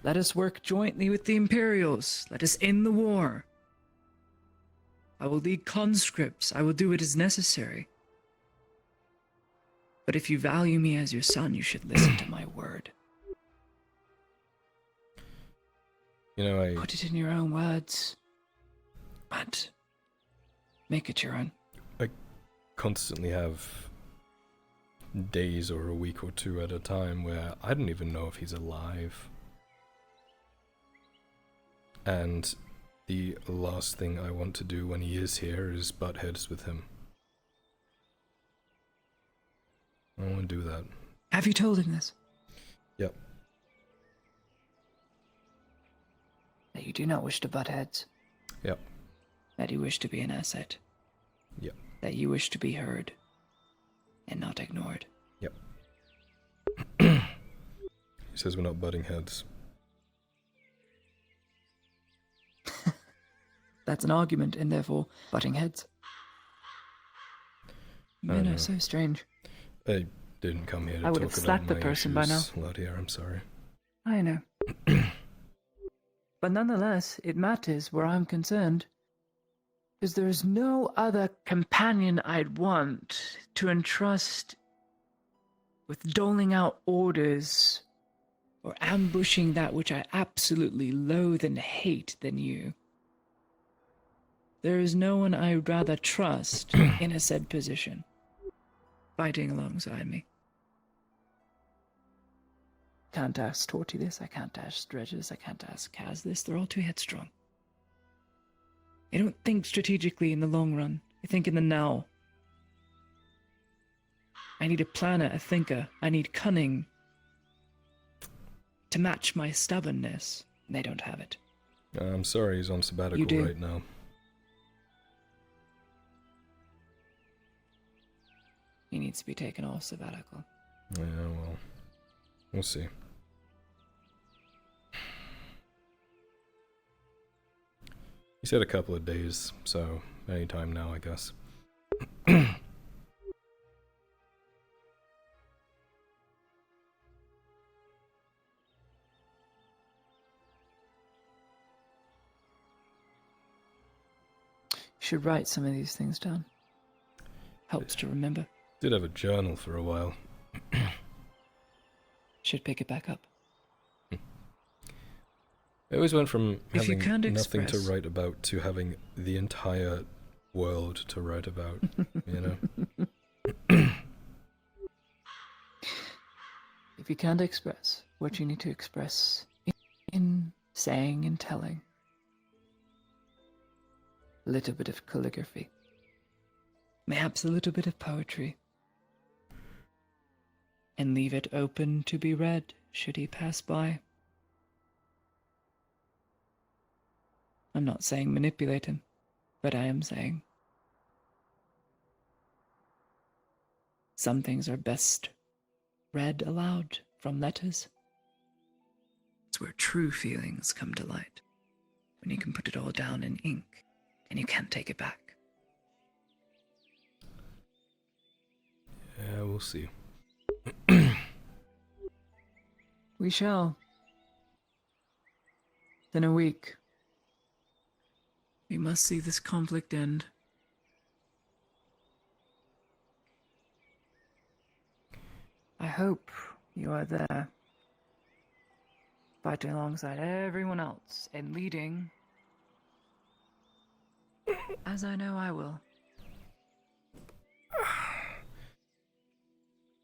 Let us work jointly with the Imperials. Let us end the war. I will lead conscripts. I will do what is necessary. But if you value me as your son, you should listen to my word. You know, Put it in your own words. But make it your own. I constantly have days or a week or two at a time where I don't even know if he's alive. And the last thing I want to do when he is here is butt heads with him. I don't want to do that. Have you told him this? Yep. That you do not wish to butt heads? Yep. That you wish to be an asset? Yep. That you wish to be heard and not ignored? Yep. He says we're not butting heads. That's an argument, and therefore butting heads. Men are so strange. I didn't come here to I would talk have about slapped the my person by now. issues, Outlier, I'm sorry. I know. But nonetheless, it matters where I'm concerned. Because there's no other companion I'd want to entrust with doling out orders or ambushing that which I absolutely loathe and hate than you. There is no one I would rather trust in a said position, fighting alongside me. Can't ask Torty this, I can't ask Dredge this, I can't ask Kaz this, they're all too headstrong. They don't think strategically in the long run, they think in the now. I need a planner, a thinker, I need cunning to match my stubbornness, and they don't have it. I'm sorry he's on sabbatical right now. He needs to be taken off sabbatical. Yeah, well, we'll see. He said a couple of days, so anytime now, I guess. You should write some of these things down. Helps to remember. Did have a journal for a while. Should pick it back up. I always went from If you having can't nothing express... to write about to having the entire world to write about, you know? If you can't express what you need to express in saying and telling, a little bit of calligraphy, perhaps a little bit of poetry, and leave it open to be read should he pass by. I'm not saying manipulate him, but I am saying some things are best read aloud from letters. It's where true feelings come to light, when you can put it all down in ink and you can't take it back. Yeah, we'll see. We shall. In a week. We must see this conflict end. I hope you are there, fighting alongside everyone else and leading, as I know I will.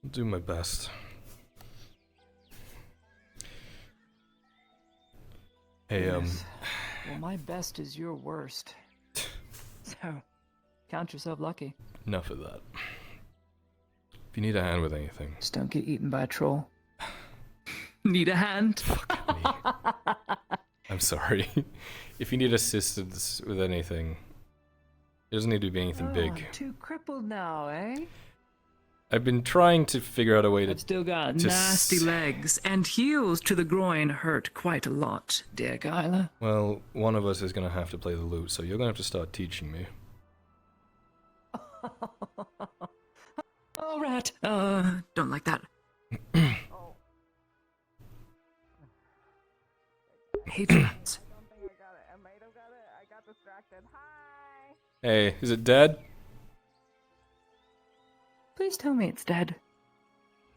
I'll do my best. Hey, Yes. Well, my best is your worst. So, count yourself lucky. Enough of that. If you need a hand with anything... Just don't get eaten by a troll. Need a hand? Fuck me. I'm sorry. If you need assistance with anything, it doesn't need to be anything big. Too crippled now, eh? I've been trying to figure out a way to... I've still got nasty legs, and heels to the groin hurt quite a lot, dear Gyla. Well, one of us is going to have to play the lute, so you're going to have to start teaching me. Oh, rat. Don't like that. Hey, is it dead? Please tell me it's dead.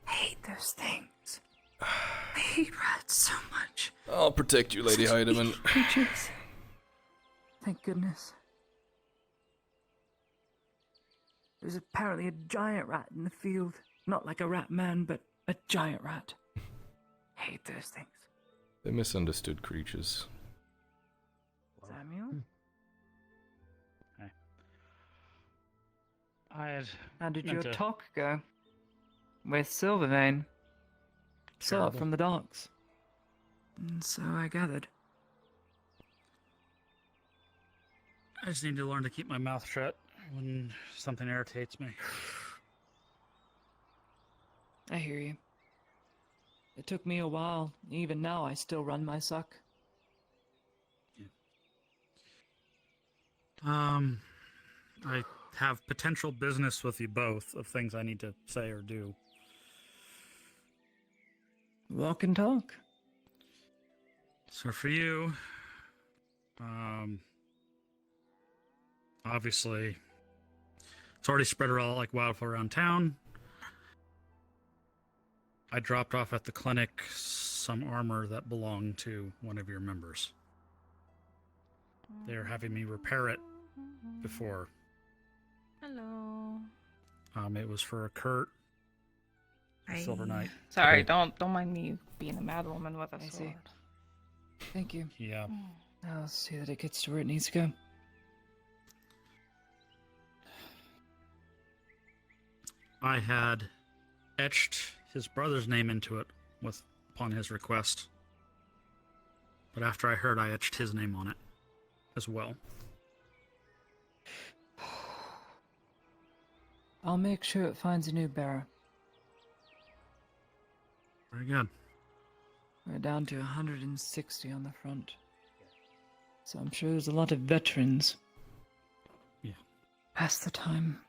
I hate those things. I hate rats so much. I'll protect you, Lady Such Heidemann. evil creatures. Thank goodness. There's apparently a giant rat in the field. Not like a rat man, but a giant rat. I hate those things. They're misunderstood creatures. Samuel? How did your talk go? With Silvervein? Saw it Terrible. from the docks. And so I gathered. I just need to learn to keep my mouth shut when something irritates me. I hear you. It took me a while. Even now, I still run my suck. I have potential business with you both of things I need to say or do. Walk and talk. So for you, obviously, it's already spread around like wildfire around town. I dropped off at the clinic some armor that belonged to one of your members. They're having me repair it before. Hello. It was for a Kurt, a Silver Knight. Sorry, don't mind me being a mad woman with a I see. sword. Thank you. Yeah. I'll see that it gets to where it needs to go. I had etched his brother's name into it upon his request. But after I heard, I etched his name on it as well. I'll make sure it finds a new bearer. Very good. We're down to 160 on the front. So I'm sure there's a lot of veterans. Yeah. Pass the time.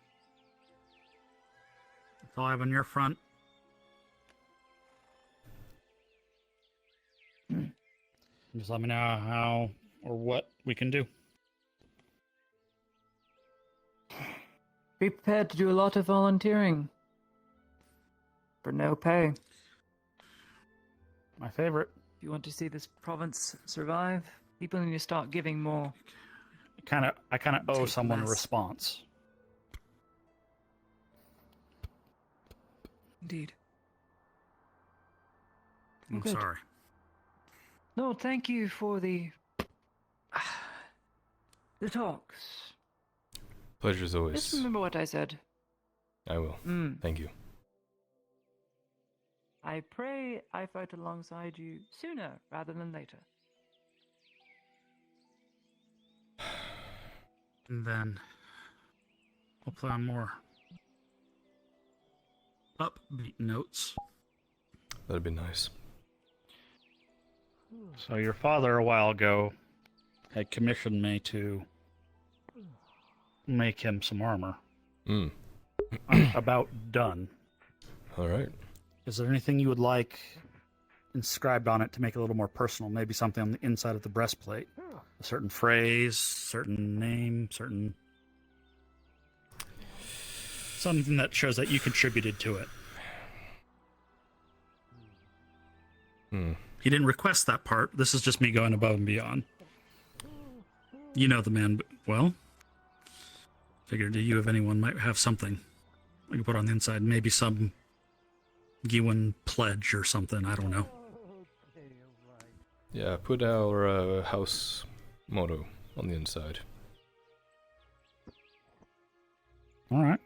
That's all I have on your front. Just let me know how or what we can do. Be prepared to do a lot of volunteering. For no pay. My favorite. If you want to see this province survive, people need to start giving more. I kind of owe Take someone a less. response. Indeed. I'm Good. sorry. No, thank you for the talks. Pleasure's Just always. remember what I said. I will. Thank you. I pray I fight alongside you sooner rather than later. And then we'll play on more upbeat notes. That'd be nice. So your father a while ago had commissioned me to make him some armor. I'm about done. All right. Is there anything you would like inscribed on it to make it a little more personal? Maybe something on the inside of the breastplate? A certain phrase, certain name, certain... something that shows that you contributed to it. He didn't request that part. This is just me going above and beyond. You know the man well. Figured you, if anyone, might have something we can put on the inside. Maybe some Gewin pledge or something. I don't know. Yeah, put our house motto on the inside. All right.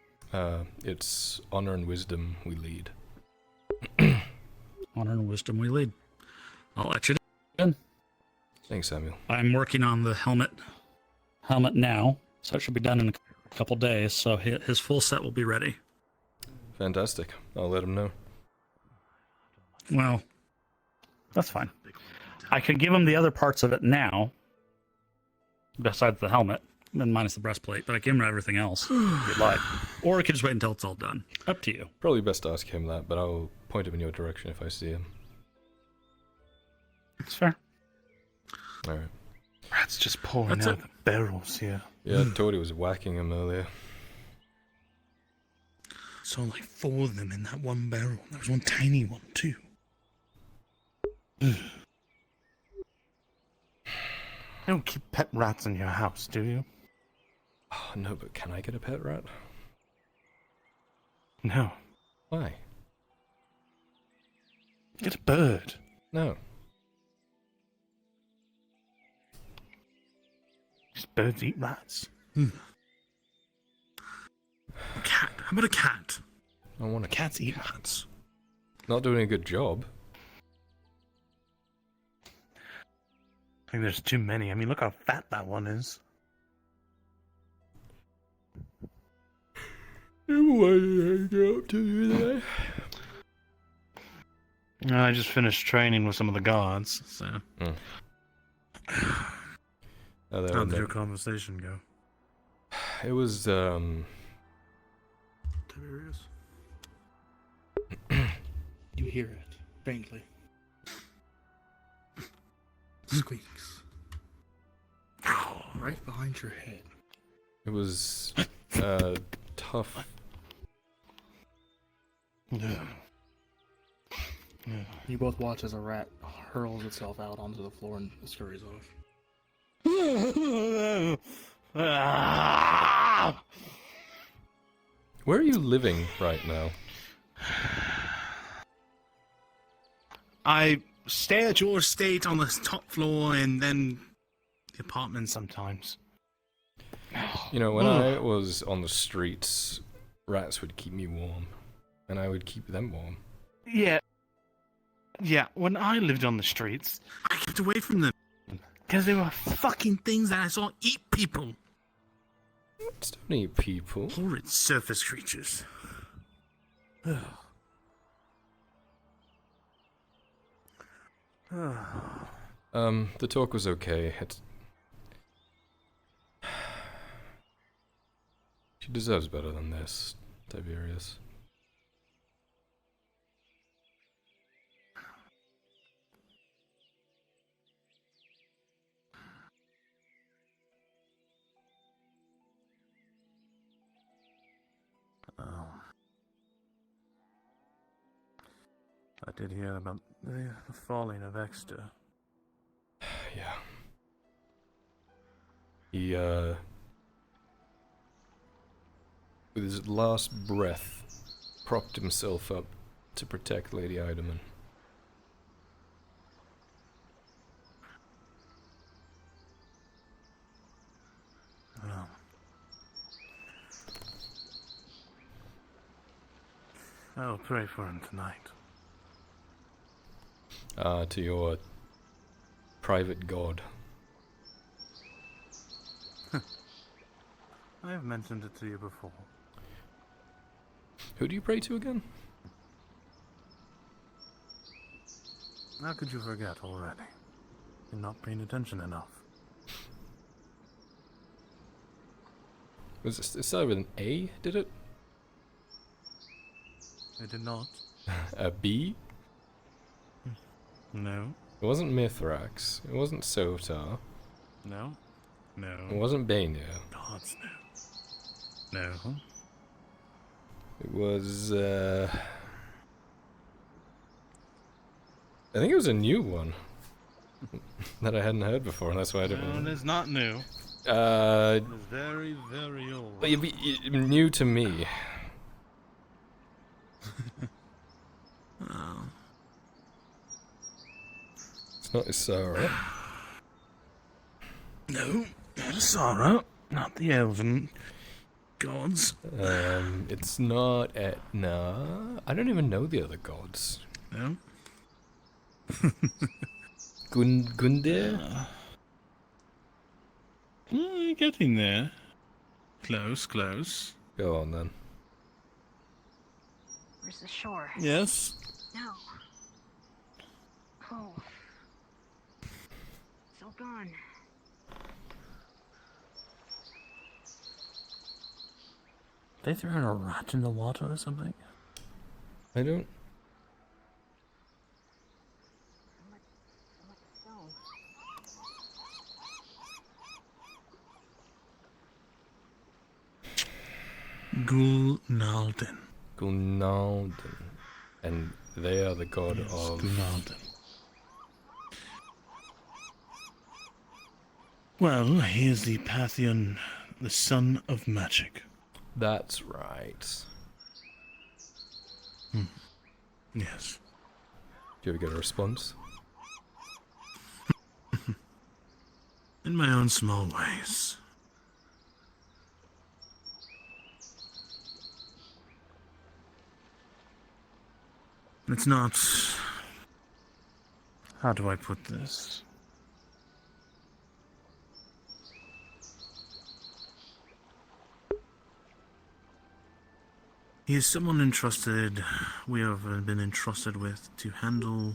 It's honor and wisdom we lead. Honor and wisdom we lead. I'll let you in. Thanks, Samuel. I'm working on the helmet now, so it should be done in a couple days. So his full set will be ready. Fantastic. I'll let him know. Well, that's fine. I could give him the other parts of it now, besides the helmet, then minus the breastplate, but I give him everything else if you'd like. Or I could just wait until it's all done. Up to you. Probably best to ask him that, but I'll point him in your direction if I see him. It's fair. All right. Rats just pouring That's out it. of the barrels here. Yeah, Tori was whacking him earlier. Saw like 4 of them in that one barrel. There was one tiny one too. You don't keep pet rats in your house, do you? Oh, no, but can I get a pet rat? No. Why? Get a bird. No. Just birds eat rats. A cat. How about a cat? I want a cat. Cats eat rats. Not doing a good job. I think there's too many. I mean, look how fat that one is. What did I get up to today? I just finished training with some of the guards, so... Oh, there How we did go. your conversation go? It was, Tiberius? You hear it, faintly. Squeaks. Right behind your head. it was, tough. Yeah. You both watch as a rat hurls itself out onto the floor and scurries off. Where are you living right now? I stay at your estate on the top floor and then the apartment sometimes. You know, when I was on the streets, rats would keep me warm. And I would keep them warm. Yeah. Yeah, when I lived on the streets, I kept away from them because they were fucking things that I saw eat people. Rats don't eat people. Horrid surface creatures. The talk was okay. She deserves better than this, Tiberius. I did hear about the falling of Exeter. Yeah. He, with his last breath, propped himself up to protect Lady Eiderman. I'll pray for him tonight. To your private god. I have mentioned it to you before. Who do you pray to again? How could you forget already? You're not paying attention enough. Was it started with an A, did it? I did not. A B? No. It wasn't Mithrax. It wasn't Sotar. No. No. It wasn't Bania. Gods, no. No. It was, I think it was a new one. That I hadn't heard before, and that's why I didn't No, it's not new. Uh, It's very, very old. but new to me. Oh. It's not Isara. No, not Asara. Not the elven gods. It's not Etna. I don't even know the other gods. No? Gundir? You're getting there. Close, close. Go on then. Where's the shore? Yes. No. Oh. It's all gone. They thrown a rat in the water or something? I don't. Gulnalden. Gulnalden. And they are the god Yes, of... Gulnalden. Well, he is the Pantheon, the son of magic. That's right. Yes. Do you ever get a response? In my own small ways. It's not... How do I put this? He is someone we have been entrusted with to handle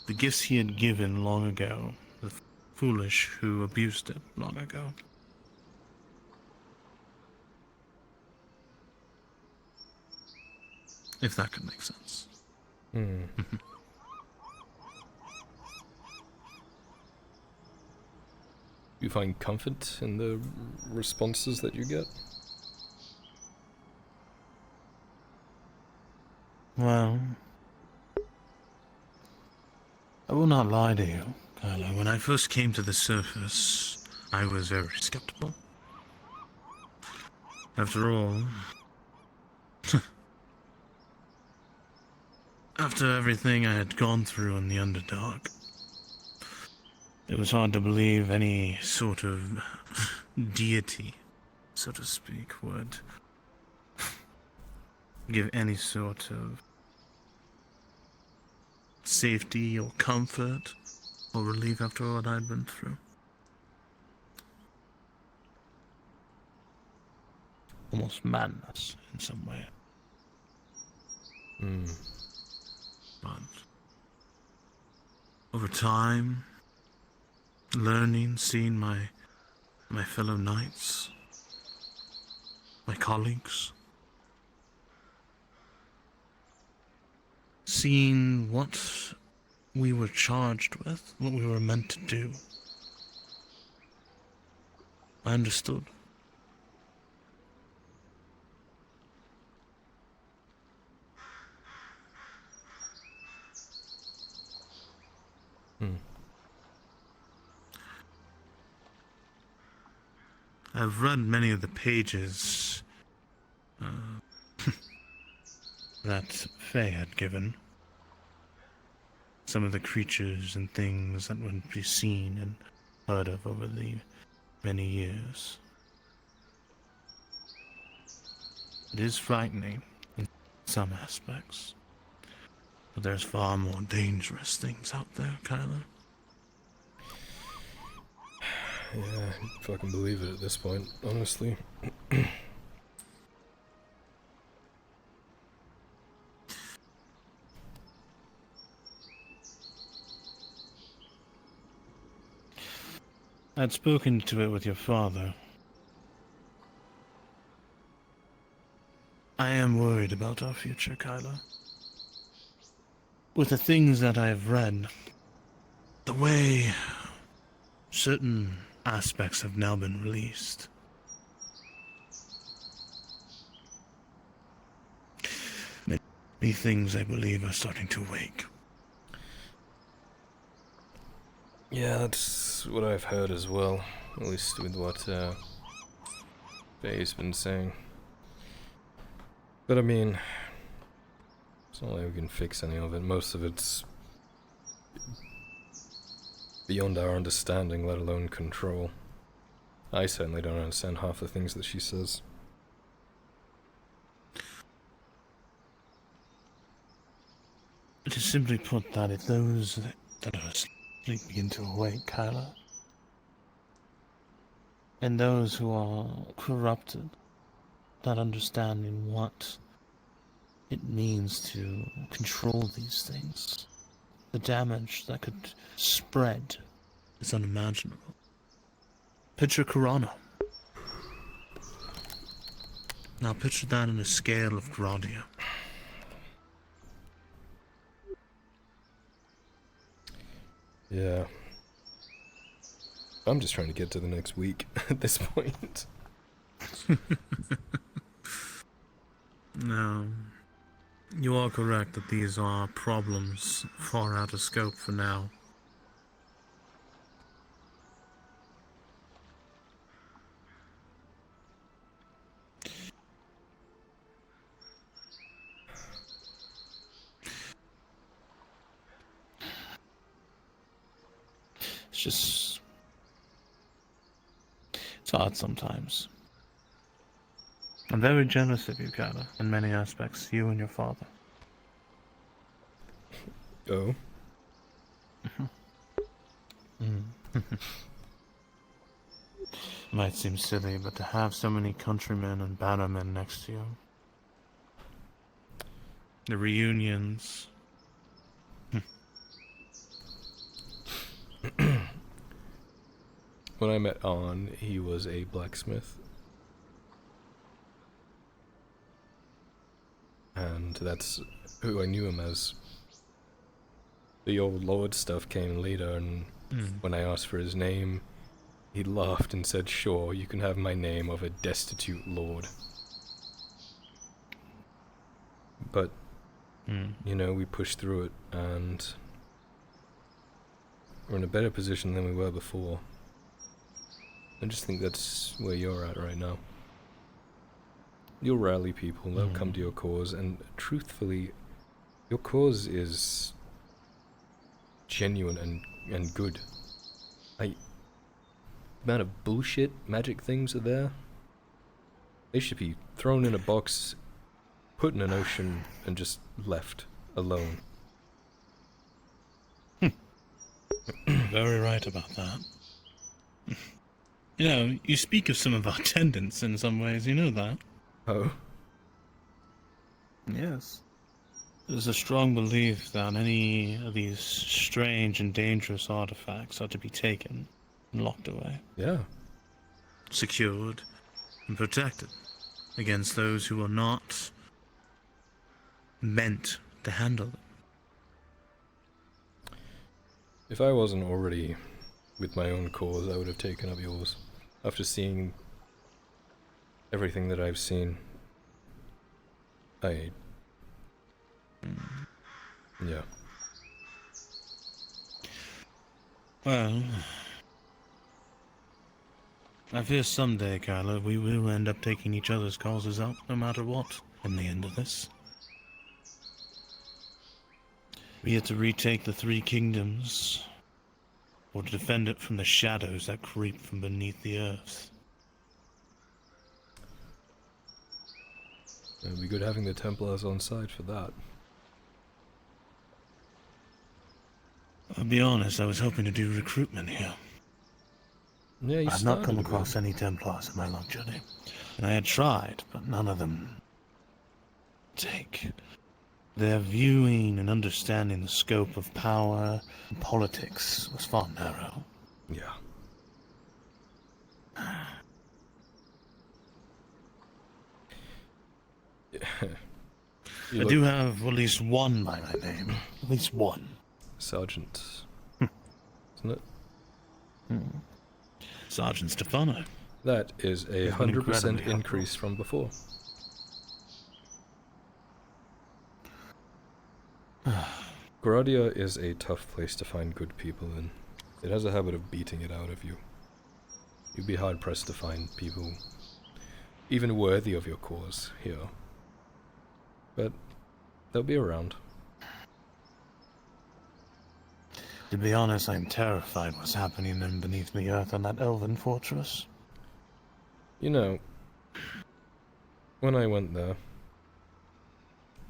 the gifts he had given long ago, the foolish who abused it long ago. If that could make sense. Hmm. You find comfort in the responses that you get? Well, I will not lie to you, Kylo. When I first came to the surface, I was very skeptical. After all, after everything I had gone through in the Underdark, it was hard to believe any sort of deity, so to speak, would give any sort of safety or comfort or relief after what I'd been through. Almost madness in some way. But over time, learning, seeing my fellow knights, my colleagues, seeing what we were charged with, what we were meant to do, I understood. I've read many of the pages that Faye had given. Some of the creatures and things that would be seen and heard of over the many years. It is frightening in some aspects, but there's far more dangerous things out there, Kylo. Yeah, I fucking believe it at this point, honestly. I'd spoken to it with your father. I am worried about our future, Kylo. With the things that I've read, the way certain aspects have now been released. Many things, I believe, are starting to wake. Yeah, that's what I've heard as well. At least with what Faye's been saying. But I mean, it's not like we can fix any of it. Most of it's beyond our understanding, let alone control. I certainly don't understand half the things that she says. It is simply put that if those that are asleep begin to awake, Kylo, and those who are corrupted, not understanding what it means to control these things, the damage that could spread is unimaginable. Picture Corona. Now picture that in a scale of Gradia. Yeah. I'm just trying to get to the next week at this point. No. You are correct that these are problems far out of scope for now. It's hard sometimes. I'm very jealous of you, Gala, in many aspects, you and your father. Oh? Might seem silly, but to have so many countrymen and bannermen next to you. The reunions. When I met Arn, he was a blacksmith. And that's who I knew him as. The old lord stuff came later, and when I asked for his name, he laughed and said, "Sure, you can have my name of a destitute lord." But, you know, we pushed through it, and we're in a better position than we were before. I just think that's where you're at right now. You'll rally people, they'll come to your cause, and truthfully, your cause is genuine and good. The amount of bullshit magic things are there. They should be thrown in a box, put in an ocean, and just left alone. Very right about that. You know, you speak of some of our attendants in some ways, you know that? Oh? Yes. There's a strong belief that any of these strange and dangerous artifacts are to be taken and locked away. Yeah. Secured and protected against those who are not meant to handle them. If I wasn't already with my own cause, I would have taken up yours. After seeing everything that I've seen, yeah. Well, I fear someday, Kyla, we will end up taking each other's causes up, no matter what, in the end of this. Be it to retake the Three Kingdoms, or to defend it from the shadows that creep from beneath the earth. It would be good having the Templars on side for that. I'll be honest, I was hoping to do recruitment here. Yeah, you I've not come started a bit. across any Templars in my long journey. And I had tried, but none of them take. Their viewing and understanding the scope of power and politics was far narrow. Yeah. I do have at least one by my name. At least one. Sergeant. Isn't it? Sergeant Stefano. That is a He's been 100% incredibly increase from before. Gradia is a tough place to find good people in. It has a habit of beating it out of you. You'd be hard pressed to find people even worthy of your cause here. But they'll be around. To be honest, I'm terrified what's happening then beneath the earth on that elven fortress. You know, when I went there,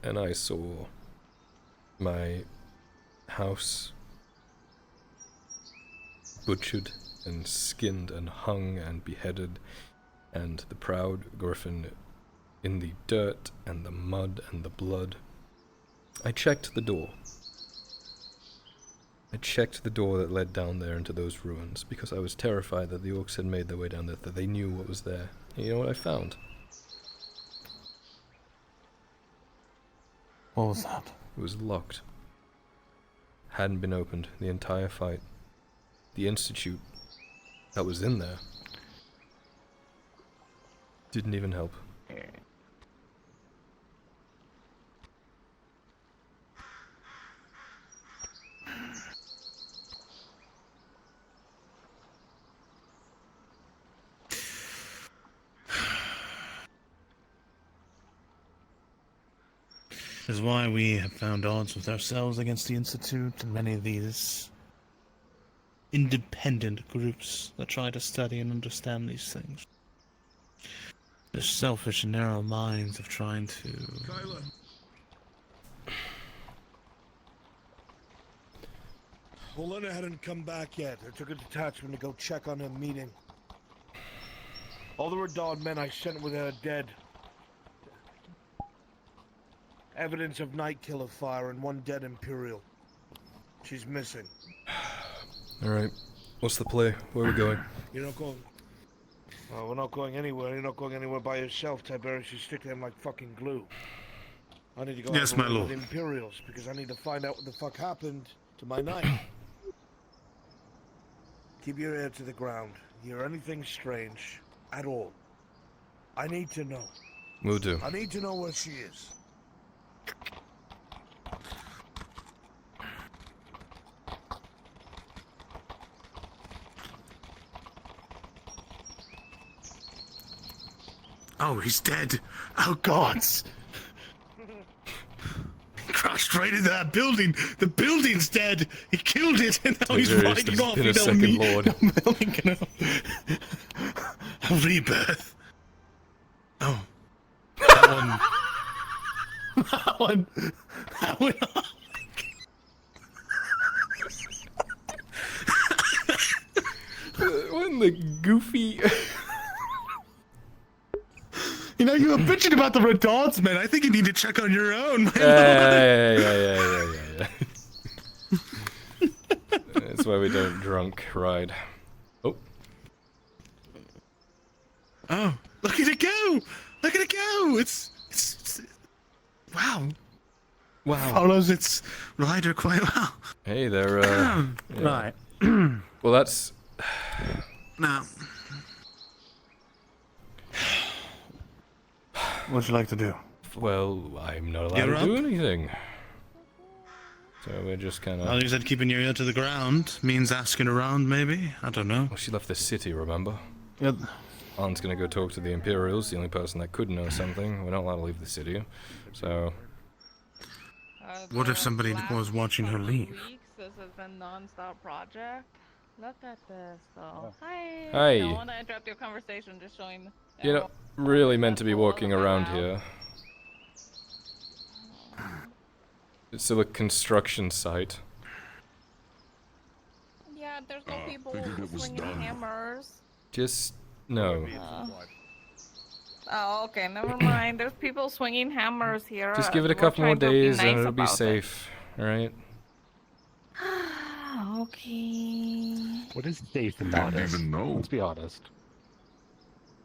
and I saw my house butchered and skinned and hung and beheaded, and the proud griffin in the dirt and the mud and the blood, I checked the door. I checked the door that led down there into those ruins, because I was terrified that the orcs had made their way down there, that they knew what was there. And you know what I found? What was that? It was locked. Hadn't been opened the entire fight. The institute that was in there didn't even help. is why we have found odds with ourselves against the Institute and many of these independent groups that try to study and understand these things. Their selfish and narrow minds of trying to... Kyla. Helena hadn't come back yet. I took a detachment to go check on her meeting. All the Radon men I sent with her are dead. Evidence of Night Killer fire and one dead Imperial. She's missing. Alright. What's the play? Where are we going? You're not going... Oh, we're not going anywhere. You're not going anywhere by yourself, Tiberius. You stick to them like fucking glue. I need to go Yes, out my with lord. the Imperials, because I need to find out what the fuck happened to my knight. Keep your ear to the ground. Hear anything strange at all. I need to know. Will do. I need to know where she is. Oh, he's dead. Oh, gods. He crashed right into that building. The building's dead. He killed it, and now he's Tiberius, riding there's off. been a You know second me. lord. I'm building a rebirth. Oh. That one. That one. That one. When the goofy... You know, you were bitching about the Radons, man. I think you need to check on your own. Man. Yeah. That's why we don't drunk ride. Oh. Oh, look at it go! Look at it go! It's wow. Wow. Follows its rider quite well. Hey, they're, Yeah. Right. Well, that's... Now, what'd you like to do? Well, I'm not allowed Get to her do up? anything. So we're just kind Well, of... you said keeping your ear to the ground means asking around, maybe? I don't know. Well, she left the city, remember? Yep. Aunt's gonna go talk to the Imperials, the only person that could know something. We're not allowed to leave the city, so... What if The somebody last was watching her couple leave? Weeks, this has been non-stop project. Look at this, though. Hi. Hi. I don't want to interrupt your conversation, just showing. You're not really meant to be walking around here. It's still a construction site. Yeah, there's no people figured it was swinging done. hammers. Just... no. Oh, okay, never mind. There's people swinging hammers here. Just give it a We're couple more trying to be days and nice it'll be about it. safe, alright? Okay. What is safe Didn't about it? even know. Let's be honest.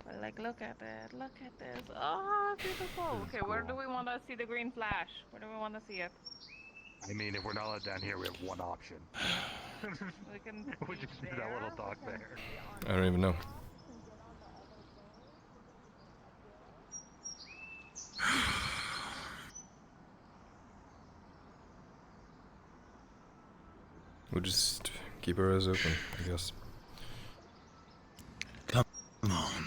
But like, look at it. Look at this. Oh, beautiful. Okay, where do we want to see the green flash? Where do we want to see it? I mean, if we're not allowed down here, we have one option. We can We see just do that there, little we dog can there. see I don't even know. We'll just keep our eyes open, I guess. Come on.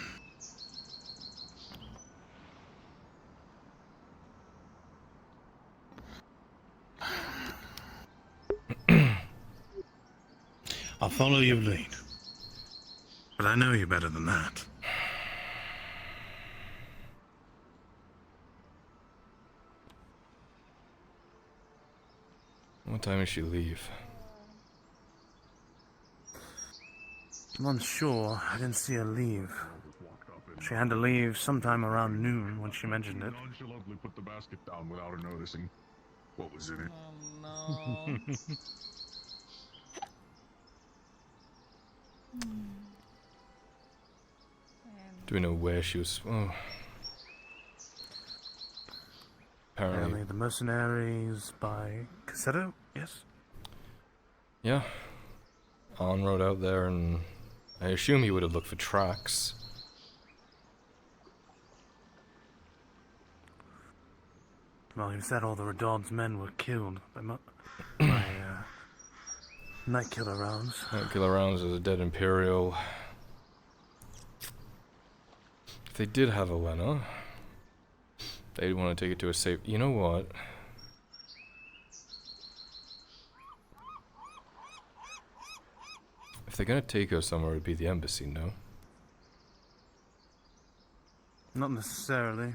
I'll follow your lead. But I know you better than that. What time does she leave? I'm unsure. I didn't see her leave. She had to leave sometime around noon when she mentioned it. Nonchalantly put the basket down without her noticing. What was in it? Oh no. Do we know where she was? Oh. Apparently. Apparently the mercenaries by Cassetto? Yes? Yeah. Alan rode out there and I assume he would have looked for tracks. Well, he said all the Radon's men were killed by night killer rounds. Night killer rounds as a dead Imperial. If they did have Elena, they'd want to take it to a safe... You know what? they're gonna take her somewhere, it'd be the embassy, no? Not necessarily.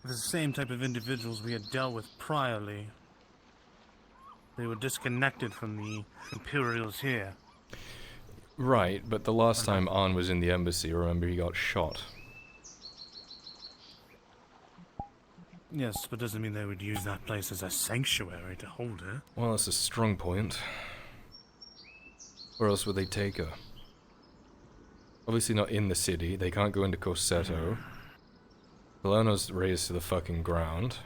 If it's the same type of individuals we had dealt with priorly, they were disconnected from the Imperials here. Right, but the last time Arn was in the embassy, remember he got shot. Yes, but doesn't mean they would use that place as a sanctuary to hold her. Well, that's a strong point. Where else would they take her? Obviously not in the city, they can't go into Corsetto. Palermo's raised to the fucking ground.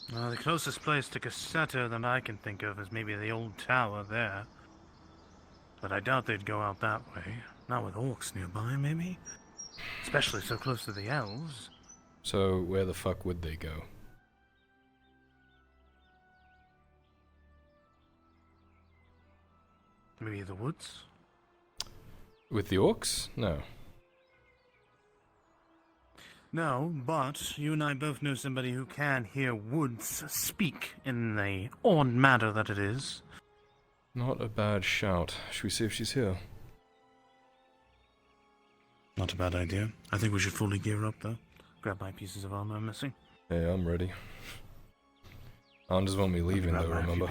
The closest place to Corsetto that I can think of is maybe the old tower there. But I doubt they'd go out that way. Not with orcs nearby, maybe? Especially so close to the elves. So, where the fuck would they go? Maybe the woods? With the orcs? No. No, but you and I both know somebody who can hear woods speak in the odd matter that it is. Not a bad shout. Should we see if she's here? Not a bad idea. I think we should fully gear up, though. Grab my pieces of armor I'm missing. Yeah, I'm ready. Arn doesn't want me leaving though, remember?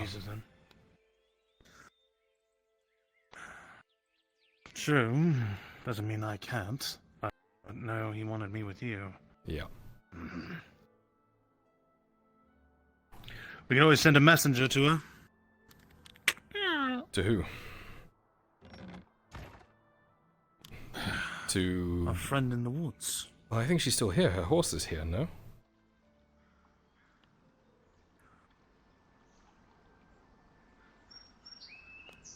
True. Doesn't mean I can't. But no, he wanted me with you. Yeah. We can always send a messenger to her. To who? To... Our friend in the woods. Well, I think she's still here. Her horse is here, no?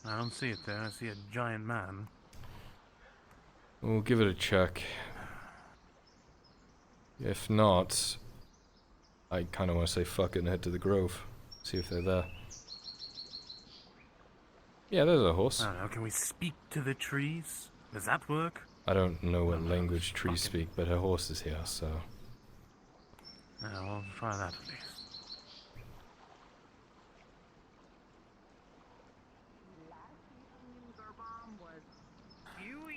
I don't see it there. I see a giant man. We'll give it a check. If not, I kind of want to say fuck it and head to the grove. See if they're there. Yeah, there's a horse. I don't know. Can we speak to the trees? Does that work? I don't know what language trees speak, but her horse is here, so... Yeah, we'll try that at least.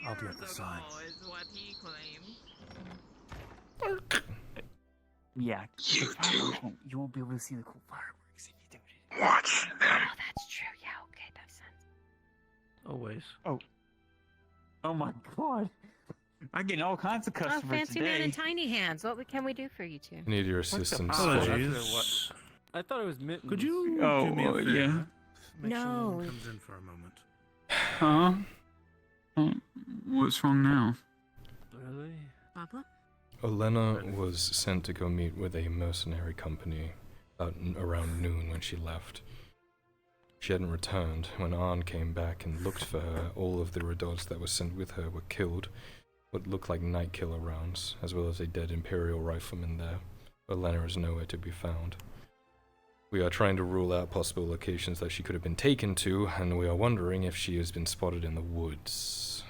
I'll be at the side. Is what he claims. Yeah, you won't be able to see the cool fireworks if you do it. Watch them. Oh, that's true. Yeah, okay, that makes sense. Always. Oh my god. I'm getting all kinds of Oh, customers fancy today. man and tiny hands. What can we do for you two? I need your assistance. Apologies. I thought it was mittens. Could you Oh, do me a favor? yeah. Make sure no one No. comes in for a moment. Huh? What's wrong now? Really? Pablo? Olena was sent to go meet with a mercenary company around noon when she left. She hadn't returned. When Arn came back and looked for her, all of the Redots that were sent with her were killed. What looked like night killer rounds, as well as a dead Imperial rifleman there. Olena is nowhere to be found. We are trying to rule out possible locations that she could have been taken to, and we are wondering if she has been spotted in the woods.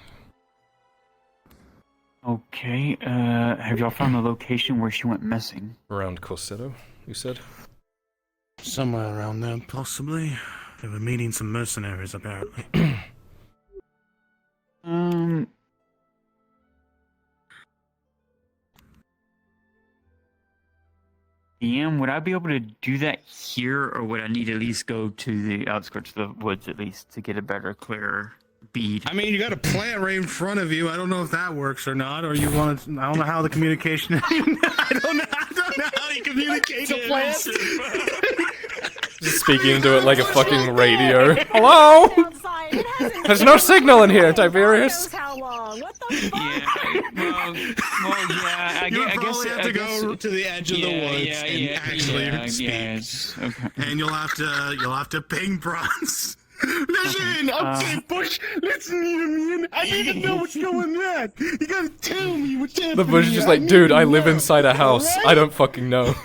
Okay, have y'all found the location where she went missing? Around Corsetto, you said? Somewhere around there, possibly. They were meeting some mercenaries, apparently. DM, would I be able to do that here, or would I need to at least go to the outskirts of the woods at least to get a better, clearer bead? I mean, you got a plant right in front of you. I don't know if that works or not, or you want to... I don't know how the communication... I don't know how you communicate a plant. Just speaking into it like a fucking radio. Hello? There's no signal in here, Tiberius. How long? What the fuck? Yeah, well, yeah, I guess... have to go to the edge of the woods and actually speak. Yes. Okay. And you'll have to ping Bronze. Listen, okay, Bush, listen to me. I need to know what's going on. You gotta tell me what's happening. The Bush is just like, dude, I live inside a house. I don't fucking know.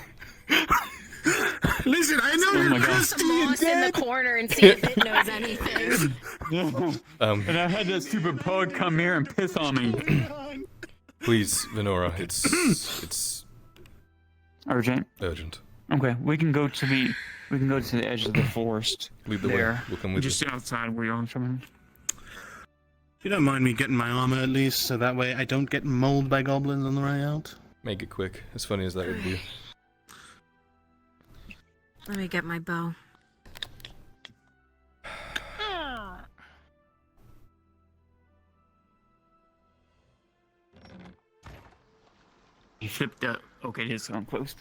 Listen, I know you're crusty and Moss in dead. the corner and see if it knows anything. And I had that stupid pug come here and piss on me. Please, Venora, it's Urgent. urgent. Okay, we can go to the edge of the forest. Lead the way. there. We'll come with Just you. outside where you're coming. You don't mind me getting my armor at least, so that way I don't get mauled by goblins on the way out? Make it quick, as funny as that would be. Let me get my bow. You flipped up. Okay, it is so close.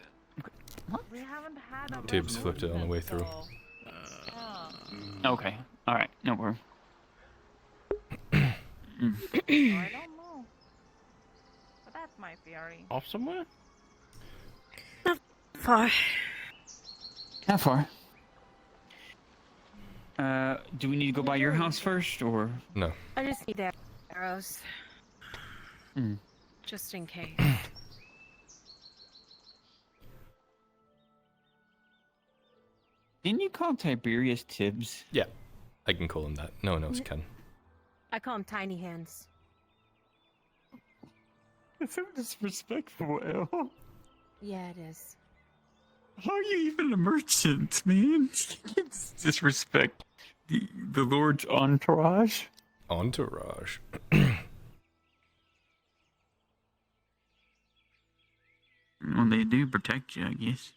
We haven't had a Tibbs flipped it on the way through. Okay, all right, no worries. I don't know. But that's my theory. Off somewhere? Far. How far? Do we need to go by your house first, or? No. I just need arrows. Hmm. Just in case. Didn't you call Tiberius Tibbs? Yeah, I can call him that. No one else can. I call him Tiny Hands. It's so disrespectful, El. Yeah, it is. How are you even a merchant, man? You disrespect the Lord's entourage. Entourage. Well, they do protect you, I guess.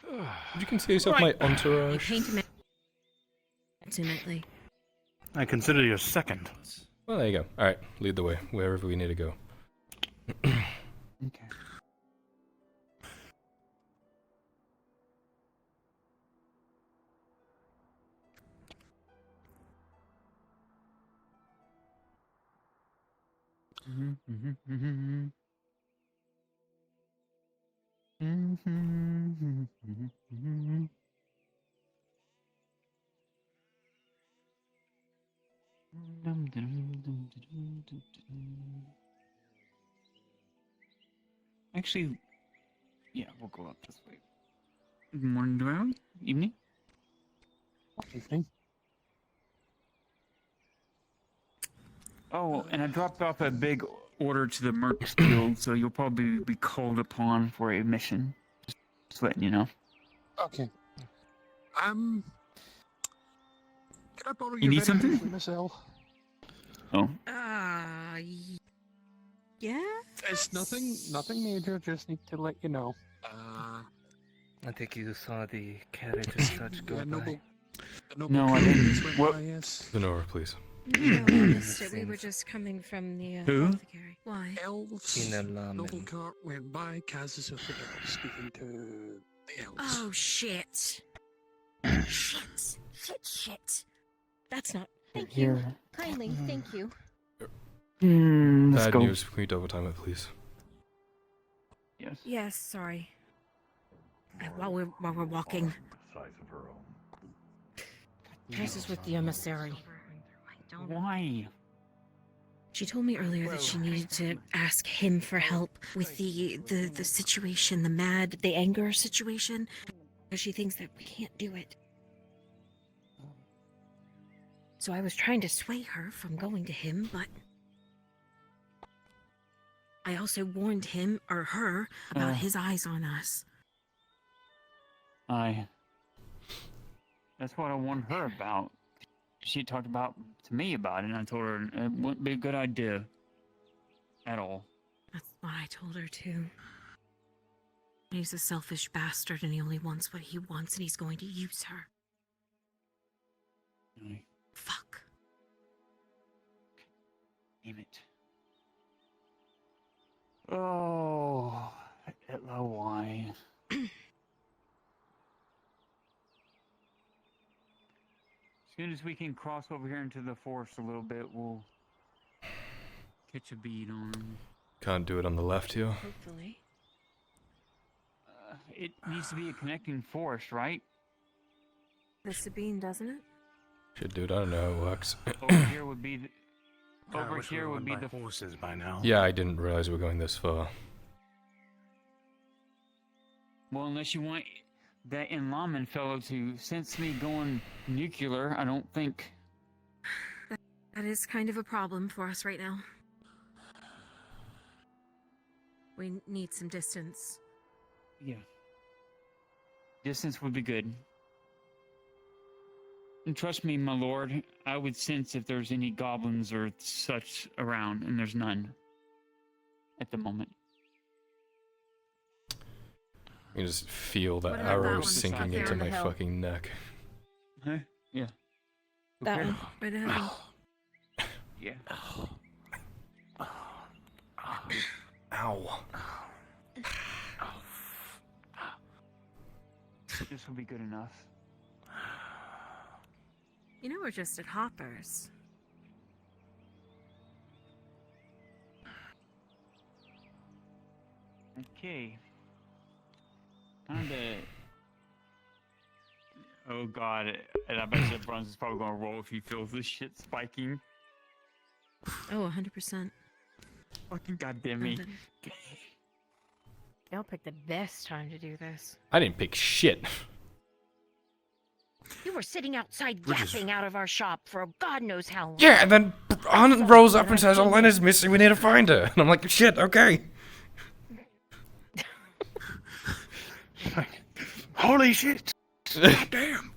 Would you consider yourself my I entourage? paint him intimately. I consider you second. Well, there you go. Alright, lead the way, wherever we need to go. Okay. Actually, yeah, we'll go up this way. Morning, Dwell. Evening. Evening. Oh, and I dropped off a big order to the Mercs Guild, so you'll probably be called upon for a mission. Just letting you know. Okay. Can I borrow You your need red something? from Miss L? Oh. Yeah? It's nothing major, just need to let you know. I think you saw the carriage and such go by. No, I didn't. What? Lenora, please. No, I missed it. We were just coming from the Who? apothecary. Why? Elves. In a llama. Noble cart went by, Kaz is with the elves, speaking to the elves. Oh, shit. Shit. That's not... Thank you. Here. Kindly, thank you. Let's Bad go. news. Can we double time it, please? Yes. Yes, sorry. While we're walking. Kaz is with the emissary. Why? She told me earlier that she needed to ask him for help with the situation, the anger situation, because she thinks that we can't do it. So I was trying to sway her from going to him, but I also warned him or her about his eyes on us. That's what I warned her about. She talked to me about it, and I told her it wouldn't be a good idea at all. That's what I told her too. He's a selfish bastard and he only wants what he wants and he's going to use her. Fuck. Damn it. Oh, Hitler, why? As soon as we can cross over here into the forest a little bit, we'll catch a bead on them. Can't do it on the left here. Hopefully. It needs to be a connecting forest, right? The Sabine, doesn't it? Should do it. I don't know how it works. Over here would be the... Over here would be the... horses by now. Yeah, I didn't realize we were going this far. Well, unless you want that Enlaman fellow to sense me going nuclear, I don't think... That is kind of a problem for us right now. We need some distance. Yeah. Distance would be good. And trust me, my lord, I would sense if there's any goblins or such around, and there's none at the moment. You just feel that What about that arrow one? sinking There into on the my hill. fucking neck. Huh? Yeah. That Okay. one. Right ahead of me. Yeah. Ow. This will be good enough. You know we're just at Hopper's. Okay. Kinda. Oh god, and I bet you Bruns is probably gonna roll if he feels this shit spiking. Oh, 100%. Fucking goddamn me. Y'all picked the best time to do this. I didn't pick shit. You were sitting outside Which is- yapping out of our shop for God knows how long. Yeah, and then Aunt rolls up and says, Elena's missing, we need to find her. And I'm like, shit, okay. Holy shit! God damn.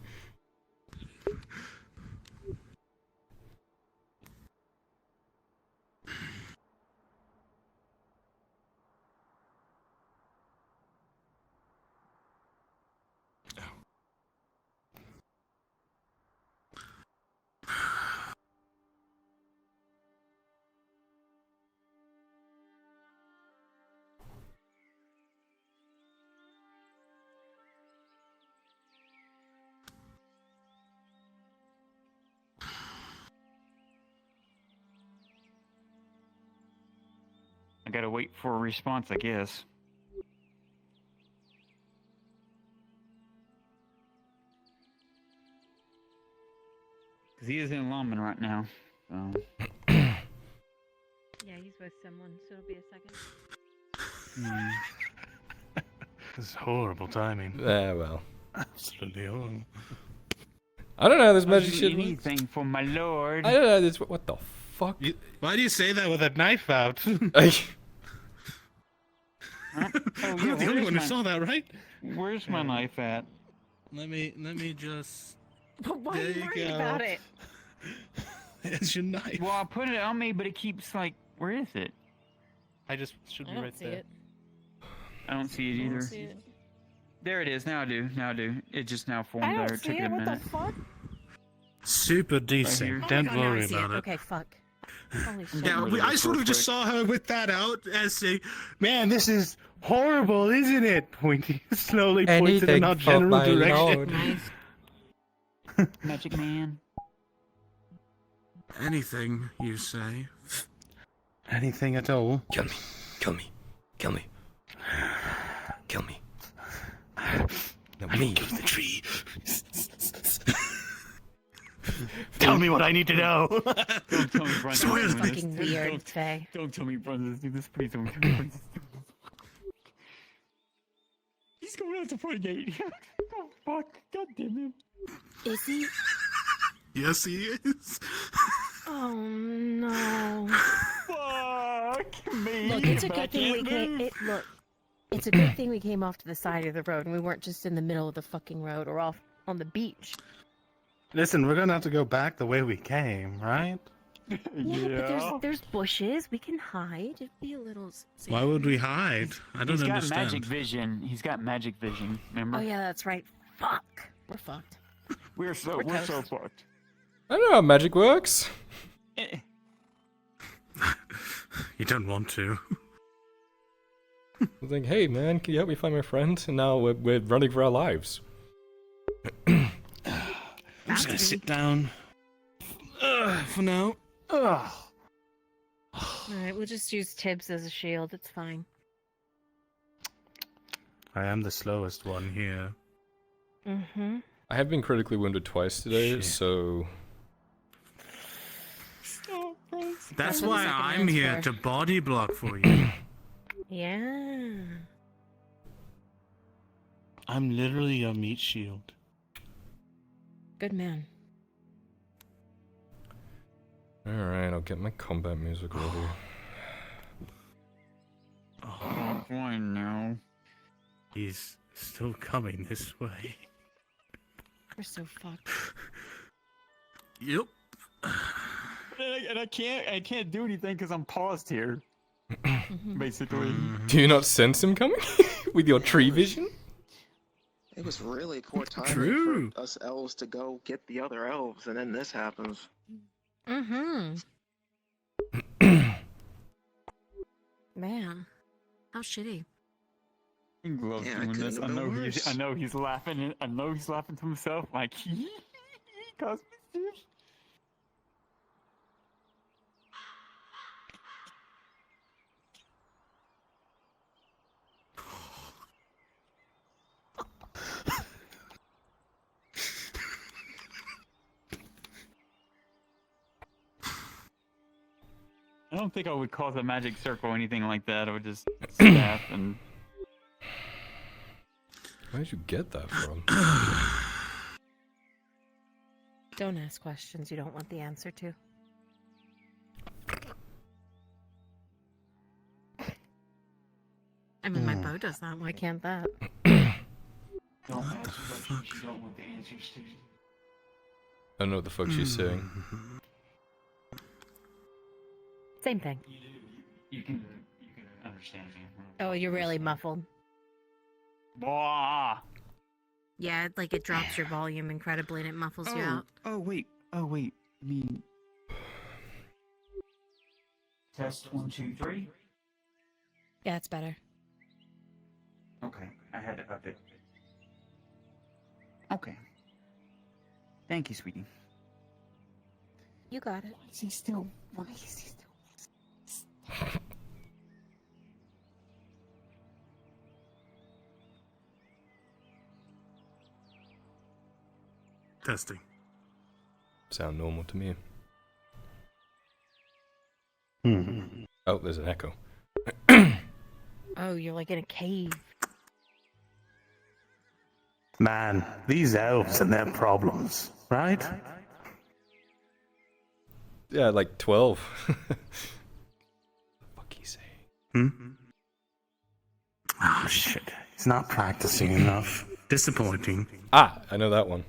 I gotta wait for a response, I guess. Because he is in Lawman right now. So. Yeah, he's with someone, so it'll be a second. This is horrible timing. Yeah, well. Absolutely horrible. I don't know how this I'll magic do shit works. anything for my lord. I don't know this. What the fuck? Why do you say that with a knife out? Oh, I'm yeah, not the only where's one who my- saw that, right? Where's my knife at? Let me just. But why There are you you worried go. about it? It's your knife. Well, I put it on me, but it keeps like, where is it? I just should I be don't right see there. it. I don't see it I either. don't see it. There it is. Now I do. Now I do. It just now formed I there. don't It see took it it. a What the minute. fuck? Super here. decent. Oh Don't God, now I worry see about it. Okay, fuck. Holy shit. Yeah, Really I sort of quick. just saw her with that out as a man. This is horrible, isn't it? Pointing slowly, pointed in our general direction. Nice. Magic man. Anything you say. Anything at all. Kill me. Kill me. Kill me. Kill me. No, me. Kill the tree. Tell me what I need to know. Don't tell me Bruns. Swear is to doing Fucking this. weird, Faye. Don't tell me Bruns is doing this. Please don't tell me Bruns is doing this. He's going out the front gate. Oh fuck! God damn him. Is he? Yes, he is. Oh no. Fuck me. Look, it's a but I good thing we can't came. move. It's a good thing we came off to the side of the road and we weren't just in the middle of the fucking road or off on the beach. Listen, we're gonna have to go back the way we came, right? Yeah, but there's bushes. We can hide. It'd be a little. Safe. Why would we hide? I don't He's got understand. magic vision. He's got magic vision. Remember? Oh yeah, that's right. Fuck. We're fucked. We're so fucked. I don't know how magic works. You don't want to. I was like, hey man, can you help me find my friend? And now we're running for our lives. I'm just gonna sit down. For now. All right, we'll just use Tibbs as a shield. It's fine. I am the slowest one here. Mm-hmm. I have been critically wounded twice today, Shit. so That's That's what why the second I'm man's here for. to body block for you. Yeah. I'm literally your meat shield. Good man. alright, I'll get my combat music ready. Oh, fine now. He's Still coming this way. We're so fucked. Yep. And I can't do anything because I'm paused here. Basically. Do you not sense him coming with your tree vision? It was really poor timing True. for us elves to go get the other elves, and then this happens. Mm-hmm. Man, how shitty. He loves Yeah, doing couldn't this. have I been know worse. I know he's laughing. I know he's laughing to himself. Like he caused mischief. I don't think I would cause a magic circle or anything like that. I would just staff and. Where did you get that from? Don't ask questions you don't want the answer to. I mean, my bow does that. Why can't that? Don't ask questions you don't want the answers to. I don't know what the fuck she's saying. Same thing. You can understand me. Oh, you're really muffled. Blah. Yeah, like it drops your volume incredibly and it muffles you out. Oh wait. I mean. Test 1, 2, 3. Yeah, it's better. Okay, I had to up it. Okay. Thank you, sweetie. You got it. Why is he still? Testing. Sound normal to me. Hmm. Oh, there's an echo. Oh, you're like in a cave. Man, these elves and their problems, right? Yeah, like 12. Fuck he saying? Hmm? Oh, shit. He's not practicing enough. Disappointing. Ah, I know that one.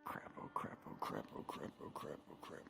Crap, oh crap, oh crap, oh crap, oh crap, oh crap.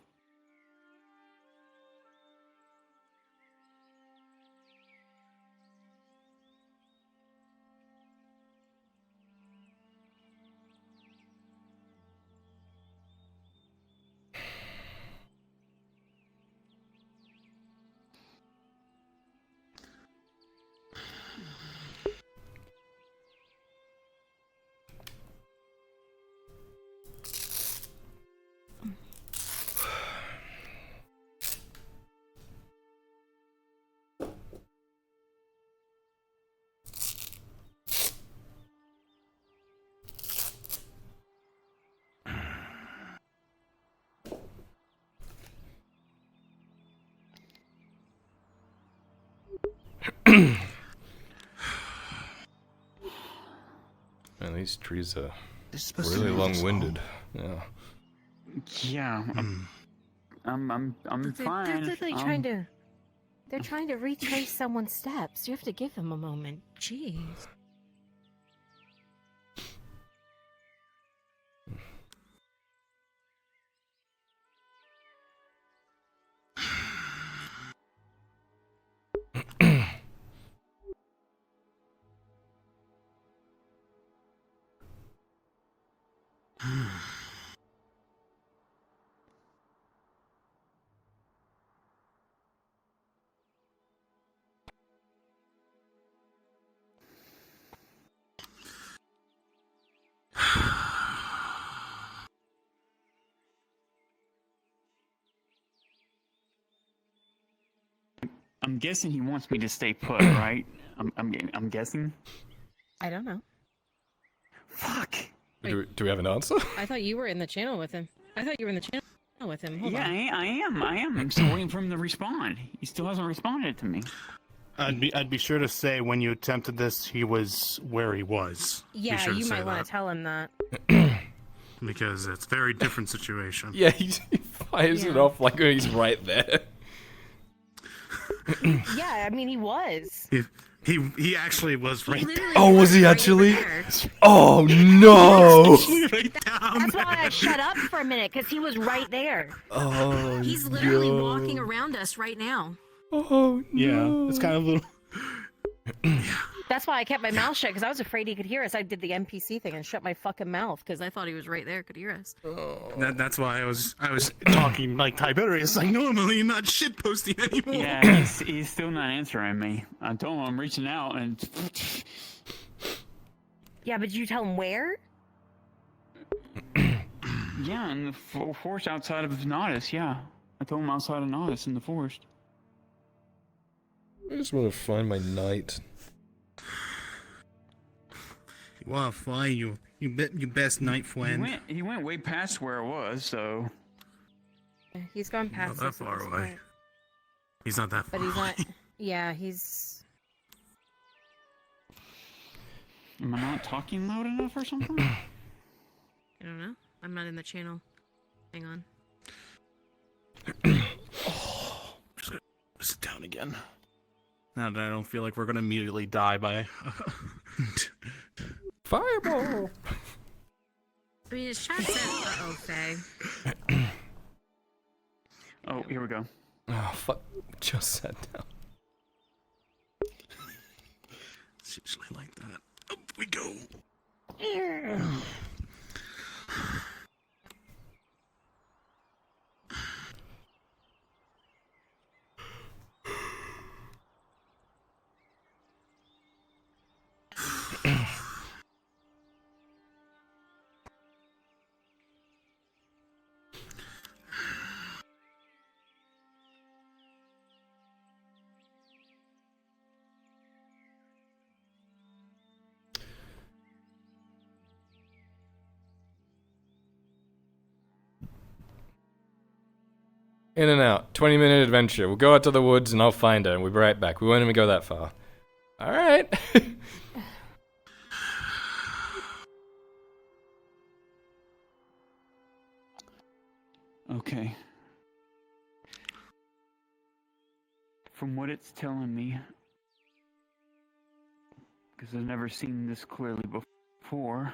Man, these trees are This is supposed to really be long-winded. Yeah. Yeah. I'm fine. They're literally trying to. They're trying to retrace someone's steps. You have to give them a moment. Jeez. I'm guessing he wants me to stay put, right? I'm guessing. I don't know. Fuck. Do we have an answer? I thought you were in the channel with him. Hold Yeah, on. I am. I'm still waiting for him to respond. He still hasn't responded to me. I'd be sure to say when you attempted this, he was where he was. Yeah, be sure you to say might want that. to tell him that. Because it's a very different situation. Yeah, he fires it off like he's right there. Yeah, I mean, he was. He actually was right there. Oh, was he actually? Oh no! That's why I shut up for a minute, because he was right there. Oh, He's literally walking around us right now. Oh no! Yeah, it's kind of a little. That's why I kept my mouth shut, because I was afraid he could hear us. I did the NPC thing and shut my fucking mouth. Because I thought he was right there, could hear us. That's why I was talking like Tiberius, like normally not shitposting anymore. Yeah, he's still not answering me. I told him I'm reaching out, and Yeah, but did you tell him where? yeah, in the forest outside of Nautis. Yeah, I told him outside of Nautis in the forest. I just want to find my knight. Well, fine, you best night friend. He went way past where it was, so. He's gone past Not that us at far this away. point. He's not that far. But he's not. Yeah, he's. Am I not talking loud enough or something? I don't know. I'm not in the channel. Hang on. I'm just gonna sit down again. Now that I don't feel like we're gonna immediately die by Fireball! I mean, his chat said, uh-oh, Faye. Oh, here we go. Oh, fuck. Just sat down. It's usually like that. Up we go. In and out. 20-minute adventure. We'll go out to the woods and I'll find her and we'll be right back. We won't even go that far. Alright. Okay. From what it's telling me, because I've never seen this clearly before,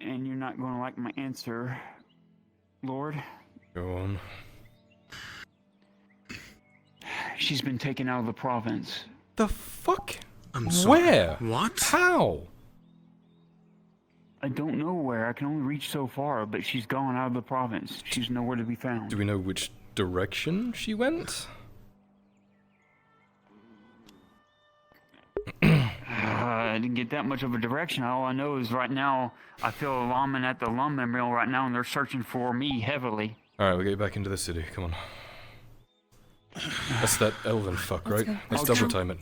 and you're not going to like my answer, Lord. Go on. She's been taken out of the province. The fuck? I'm sorry. Where? What? How? I don't know where. I can only reach so far, but she's gone out of the province. She's nowhere to be found. Do we know which direction she went? I didn't get that much of a direction. All I know is right now, I feel a lawman at the lumber mill right now, and they're searching for me heavily. Alright, we'll get back into the city. Come on. That's that elven fuck, right? Let's double time it.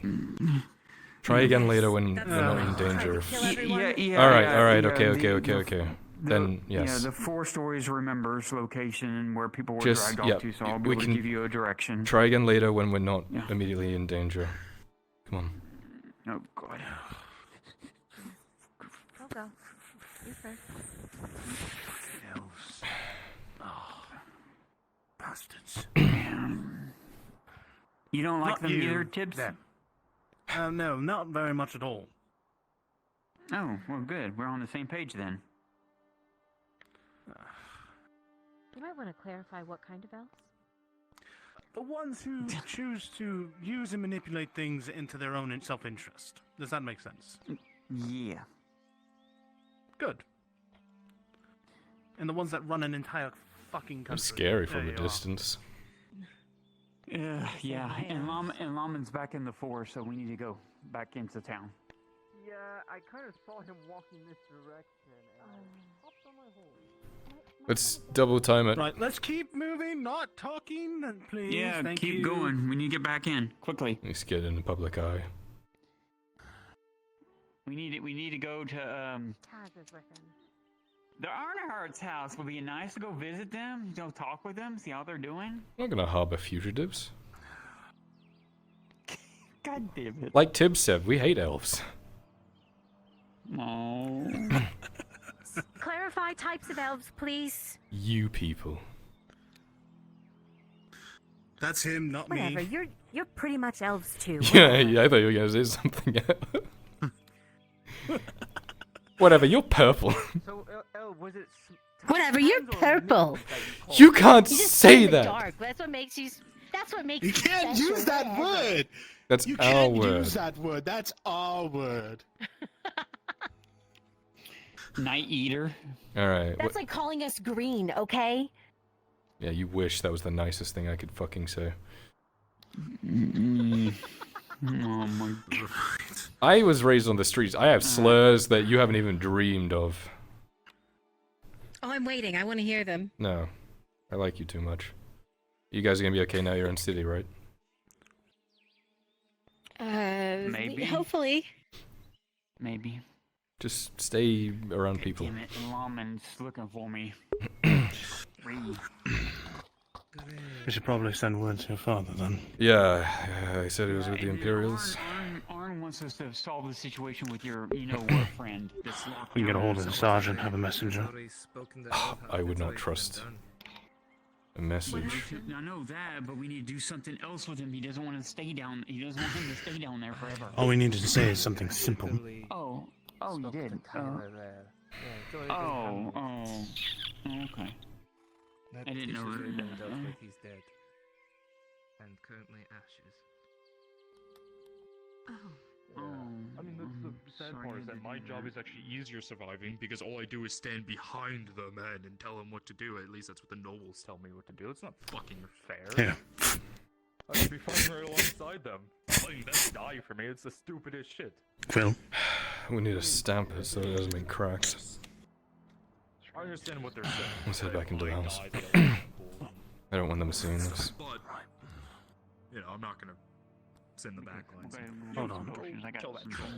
Try again later when we're not in danger. Yeah. Alright, okay. Then, yes. Yeah, the 4 stories remembers location and where people were Just, dragged off to, so I'll be able to give you a direction. Try again later when we're not immediately in danger. Come on. Oh, God. I'll go. You're fair. Elves. Oh. Bastards. You don't like Not them you, either, Tibbs? them. No, not very much at all. Oh, well, good. We're on the same page then. You might want to clarify what kind of elves. The ones who choose to use and manipulate things into their own self-interest. Does that make sense? Yeah. Good. And the ones that run an entire fucking country. It's scary There from the you are. distance. Yeah. And Laman's back in the forest, so we need to go back into town. Yeah, I kind of saw him walking this direction, and I hopped on my horse. Let's double time it. Right, let's keep moving, not talking, please. Yeah, Thank keep you. going. We need to get back in quickly. Let's get in the public eye. We need to go to the Arnehart's house. Would be nice to go visit them. You know, talk with them, see how they're doing. I'm not gonna harbor fugitives. God damn it. Like Tibbs said, we hate elves. No. Clarify types of elves, please. You people. That's him, not Whatever. me. You're pretty much elves too. Yeah, I thought you were gonna say something else. Whatever, you're purple. So, was it? Whatever, you're purple. You can't You just say in the that. dark. That's what makes you. That's what makes You can't special, use that whatever. word. That's You our can't word. use that word. That's our word. Night Eater. Alright. That's like calling us green, okay? Yeah, you wish that was the nicest thing I could fucking say. Oh my god. I was raised on the streets. I have slurs that you haven't even dreamed of. Oh, I'm waiting. I want to hear them. No. I like you too much. You guys are gonna be okay now you're in city, right? Maybe. Hopefully. Maybe. Just stay around people. Damn it, Lawman's looking for me. We should probably send word to your father then. Yeah, I said he was with the Imperials. Arn wants us to solve the situation with your, what friend. That's locked We can get a down hold or of the something. sergeant, have a messenger. I would not trust a message. I know that, but we need to do something else with him. He doesn't want to stay down. He doesn't want him to stay down there forever. All we needed to say is something simple. Oh, you did. Okay. I didn't know that. He's dead. And currently ashes. I mean, the sad part is that my job is actually easier surviving because all I do is stand behind the men and tell them what to do. At least that's what the nobles tell me what to do. It's not fucking fair. Yeah. I should be fighting right alongside them. Letting them die for me, it's the stupidest shit. Phil? We need to stamp it so it doesn't get cracked. I understand what they're saying. Let's head back into the house. I I don't want them seeing this. But, I'm not gonna send the back lines. Hold on. Kill that troll.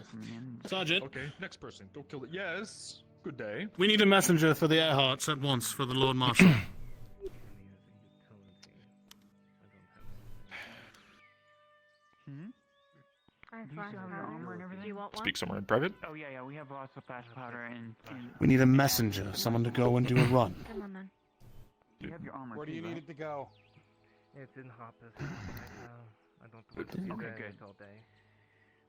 Sergeant? Okay, next person. Go kill it. Yes. Good day. We need a messenger for the Earharts at once for the Lord Marshal. Do you want one? Speak somewhere in private. Oh yeah, we have lots of fast powder and. We need a messenger, someone to go and do a run. Come on then. You have your armor. Where do too, you need right? it to go? It's in Hoppus. I don't want to be Okay, there good. all day.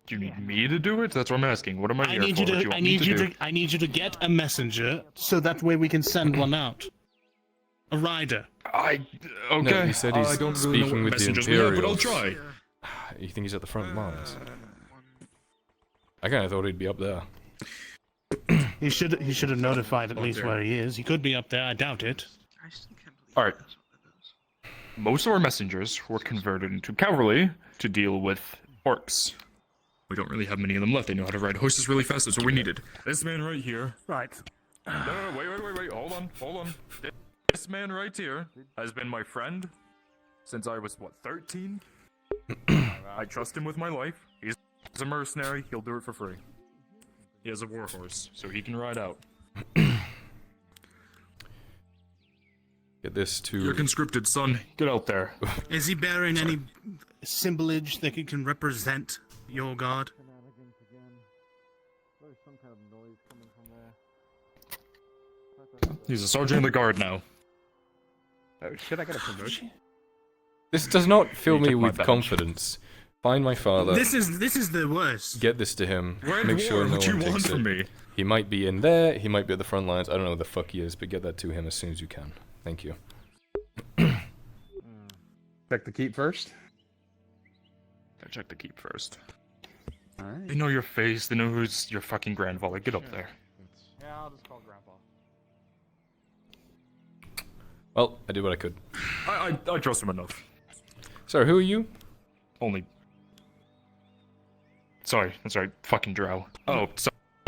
Do you need me to do it? That's what I'm asking. What am I I here need for? you What do to. want I me need you do? to. I need you to get a messenger, so that way we can send one out. A rider. Okay. No, he said he's I don't really know speaking what with the messengers we have, Imperials. but I'll try. You think he's at the front lines? I kind of thought he'd be up there. He should have notified at least where he is. He could be up there. I doubt it. All right. Most of our messengers were converted into cavalry to deal with orcs. We don't really have many of them left. They know how to ride horses really fast. That's what we needed. This man right here. Right. No, wait. Hold on. This man right here has been my friend since I was, 13? I trust him with my life. He's a mercenary. He'll do it for free. He has a war horse, so he can ride out. Get this to... You're conscripted, son. Get out there. Is he bearing any symbolage that he can represent your god? There's some kind of noise coming from there. He's a sergeant in the guard now. Oh shit, I got a promotion. This does not fill You me took my with badge. confidence. Find my father. This is the worst. Get this to him. We're at Make war. sure no What you one want takes from it. me? He might be in there. He might be at the front lines. I don't know where the fuck he is, but get that to him as soon as you can. Thank you. Check the keep first. Gotta check the keep first. Alright. They know your face. They know who's your fucking grandfather. Get up there. Yeah, I'll just call Grandpa. Well, I did what I could. I trust him enough. Sorry, who are you? Only. Sorry, fucking drow. Oh,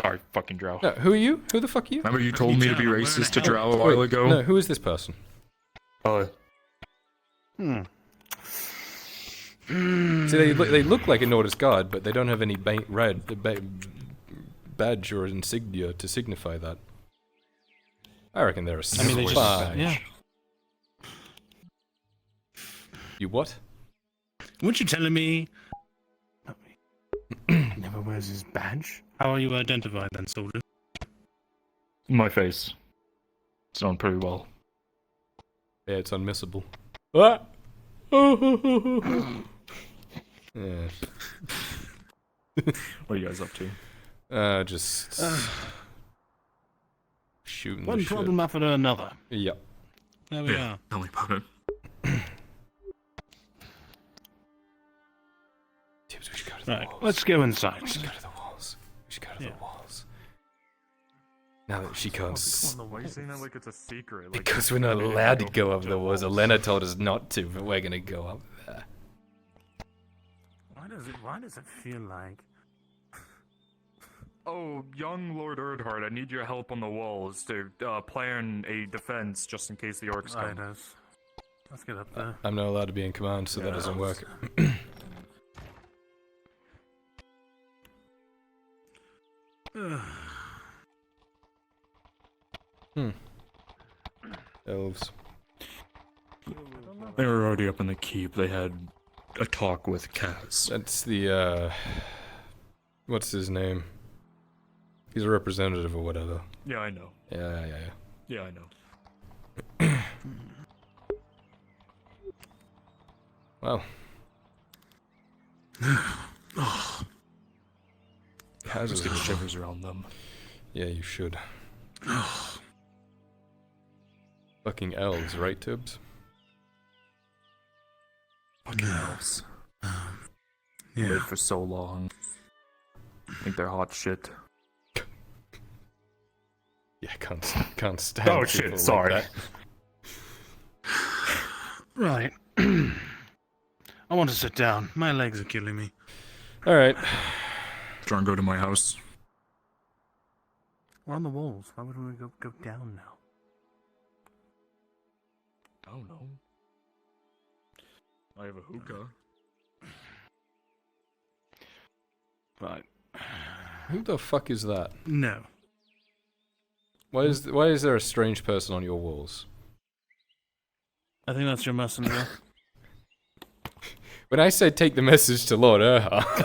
sorry, fucking drow. No, who are you? Who the fuck are you? Remember you told me to be racist to drow a while ago? No, who is this person? Hmm. See, they look like a Nautis guard, but they don't have any red badge or insignia to signify that. I reckon they're a I mean, they just, fine. yeah. You what? Weren't you telling me? Never wears his badge. How are you identified then, soldier? My face. It's done pretty well. Yeah, it's unmissable. Ah! Yeah. What are you guys up to? Just shooting One the problem after another. shit. Yep. There we are. Tell me about it. Tibbs, we should go to the Right, walls. let's go inside. We should go to the walls. We should go to the walls. Now that she can't. Why are you saying that like it's a secret? Like, Because we're not allowed to go up the walls. Elena told us not to, but we're gonna go up there. Why does it feel like? Oh, young Lord Erdhard, I need your help on the walls to plan a defense just in case the orcs come. Let's get up there. I'm not allowed to be in command, so that doesn't work. Elves. They were already up in the keep. They had a talk with Kaz. That's the, what's his name? He's a representative or whatever. Yeah, I know. Yeah. Yeah, I know. Well. Kaz Just is get shivers around them. Yeah, you should. Fucking elves, right, Tibbs? Fucking elves. Yeah. Lived for so long. Think they're hot shit. Yeah, can't stand. Oh people shit! like Sorry. that. Right. I want to sit down. My legs are killing me. All right. Try and go to my house. We're on the walls. Why would we go down now? I don't know. I have a hookah. Right. Who the fuck is that? No. Why is there a strange person on your walls? I think that's your messenger. When I said take the message to Lord Erhard.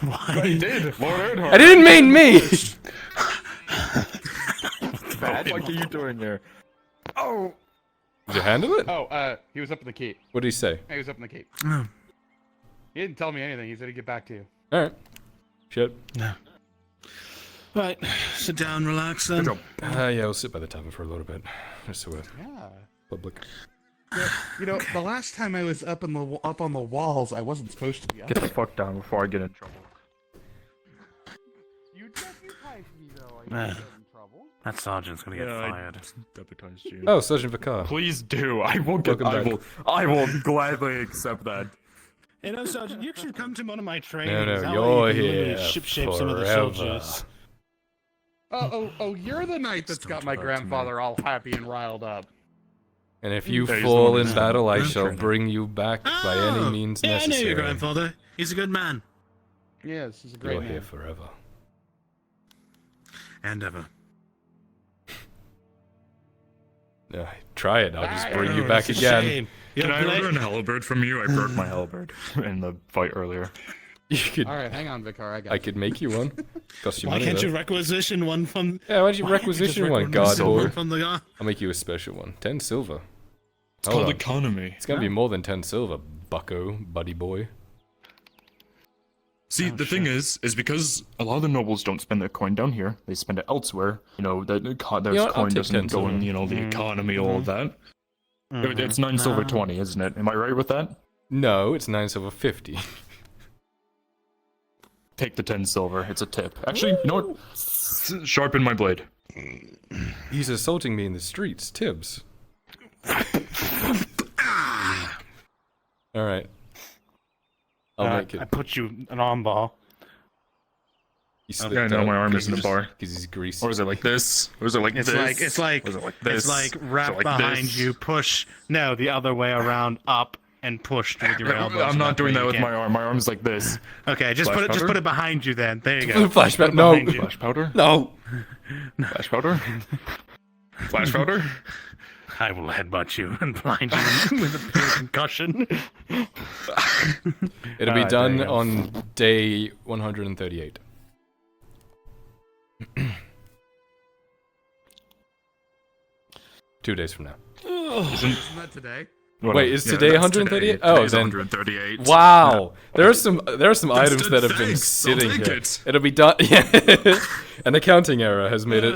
Why? You did, Lord Erdhard. I didn't mean me! What the fuck are you doing there? Oh! Did you handle it? Oh, he was up in the keep. What did he say? He was up in the keep. Oh. He didn't tell me anything. He said he'd get back to you. Alright. Shit. No. Right, sit down, relax then. Yeah, we'll sit by the tavern for a little bit. Just so we're Yeah. public. Yeah, you know, the last time I was up on the walls, I wasn't supposed to be up Get the there. fuck down before I get in trouble. You deputized me though. Yeah. That sergeant's gonna get fired. Deputized you. Oh, Sergeant Vicar. Please do. I will get. Welcome back. I will gladly accept that. You know, Sergeant, you should come to one of my trainings. No, That way you're you can here literally ship-shape some of the forever. soldiers. Oh, you're the knight that's got my grandfather all happy and riled up. And if you Yeah, he's fall the in one battle, I who's shall training. bring you back by any means yeah, necessary. I know your grandfather. He's a good man. Yes, he's a great You're man. here forever. And ever. No, try it. I'll just bring you Oh, back it's a again. shame. Can I You're order an halberd from you? I broke my halberd in the fight earlier. You could. All right, hang on, Vicar. I got. I could make you one. Cost you Why money. can't though. you requisition one from? Yeah, why don't you Why can't you just requisition one, requisition God one boy? from the guy? I'll make you a special one. 10 silver. It's Hold called on. economy. It's gonna be more than 10 silver, bucko, buddy boy. See, the thing is because a lot of the nobles don't spend their coin down here. They spend it elsewhere. You know, their You know coin what, I'll take doesn't 10 go in, silver. you know, the economy, all of that. It's 9 silver 20, isn't it? Am I right with that? No, it's 9 silver 50. Take the 10 silver. It's a tip. Actually, you know what? Sharpen my blade. He's assaulting me in the streets, Tibbs. Alright. I'll make it. I put you an armbar. He Yeah, I slipped know out my arm because isn't a he's- bar. Because he's greasy. Or is it like this? Or is it like It's this? like Or is it like this? it's like Is it wrap like behind this? you, push. No, the other way around, up and pushed with your elbows. I'm not doing that with my arm. arm. My arm's like this. Okay, just Flash put powder? it behind you then. There you go. Flash Put it powder. No. behind you. Flash powder? No. Flash powder? Flash powder? I will headbutt you and blind you with a pure concussion. It'll be Alright, done there you go. on day 138. 2 days from now. Isn't that today? Wait, is today 138? Oh, Today's then 138. wow. There are some items that have been thanks, sitting I'll take here. it. It'll be done. Yeah. An accounting error has made it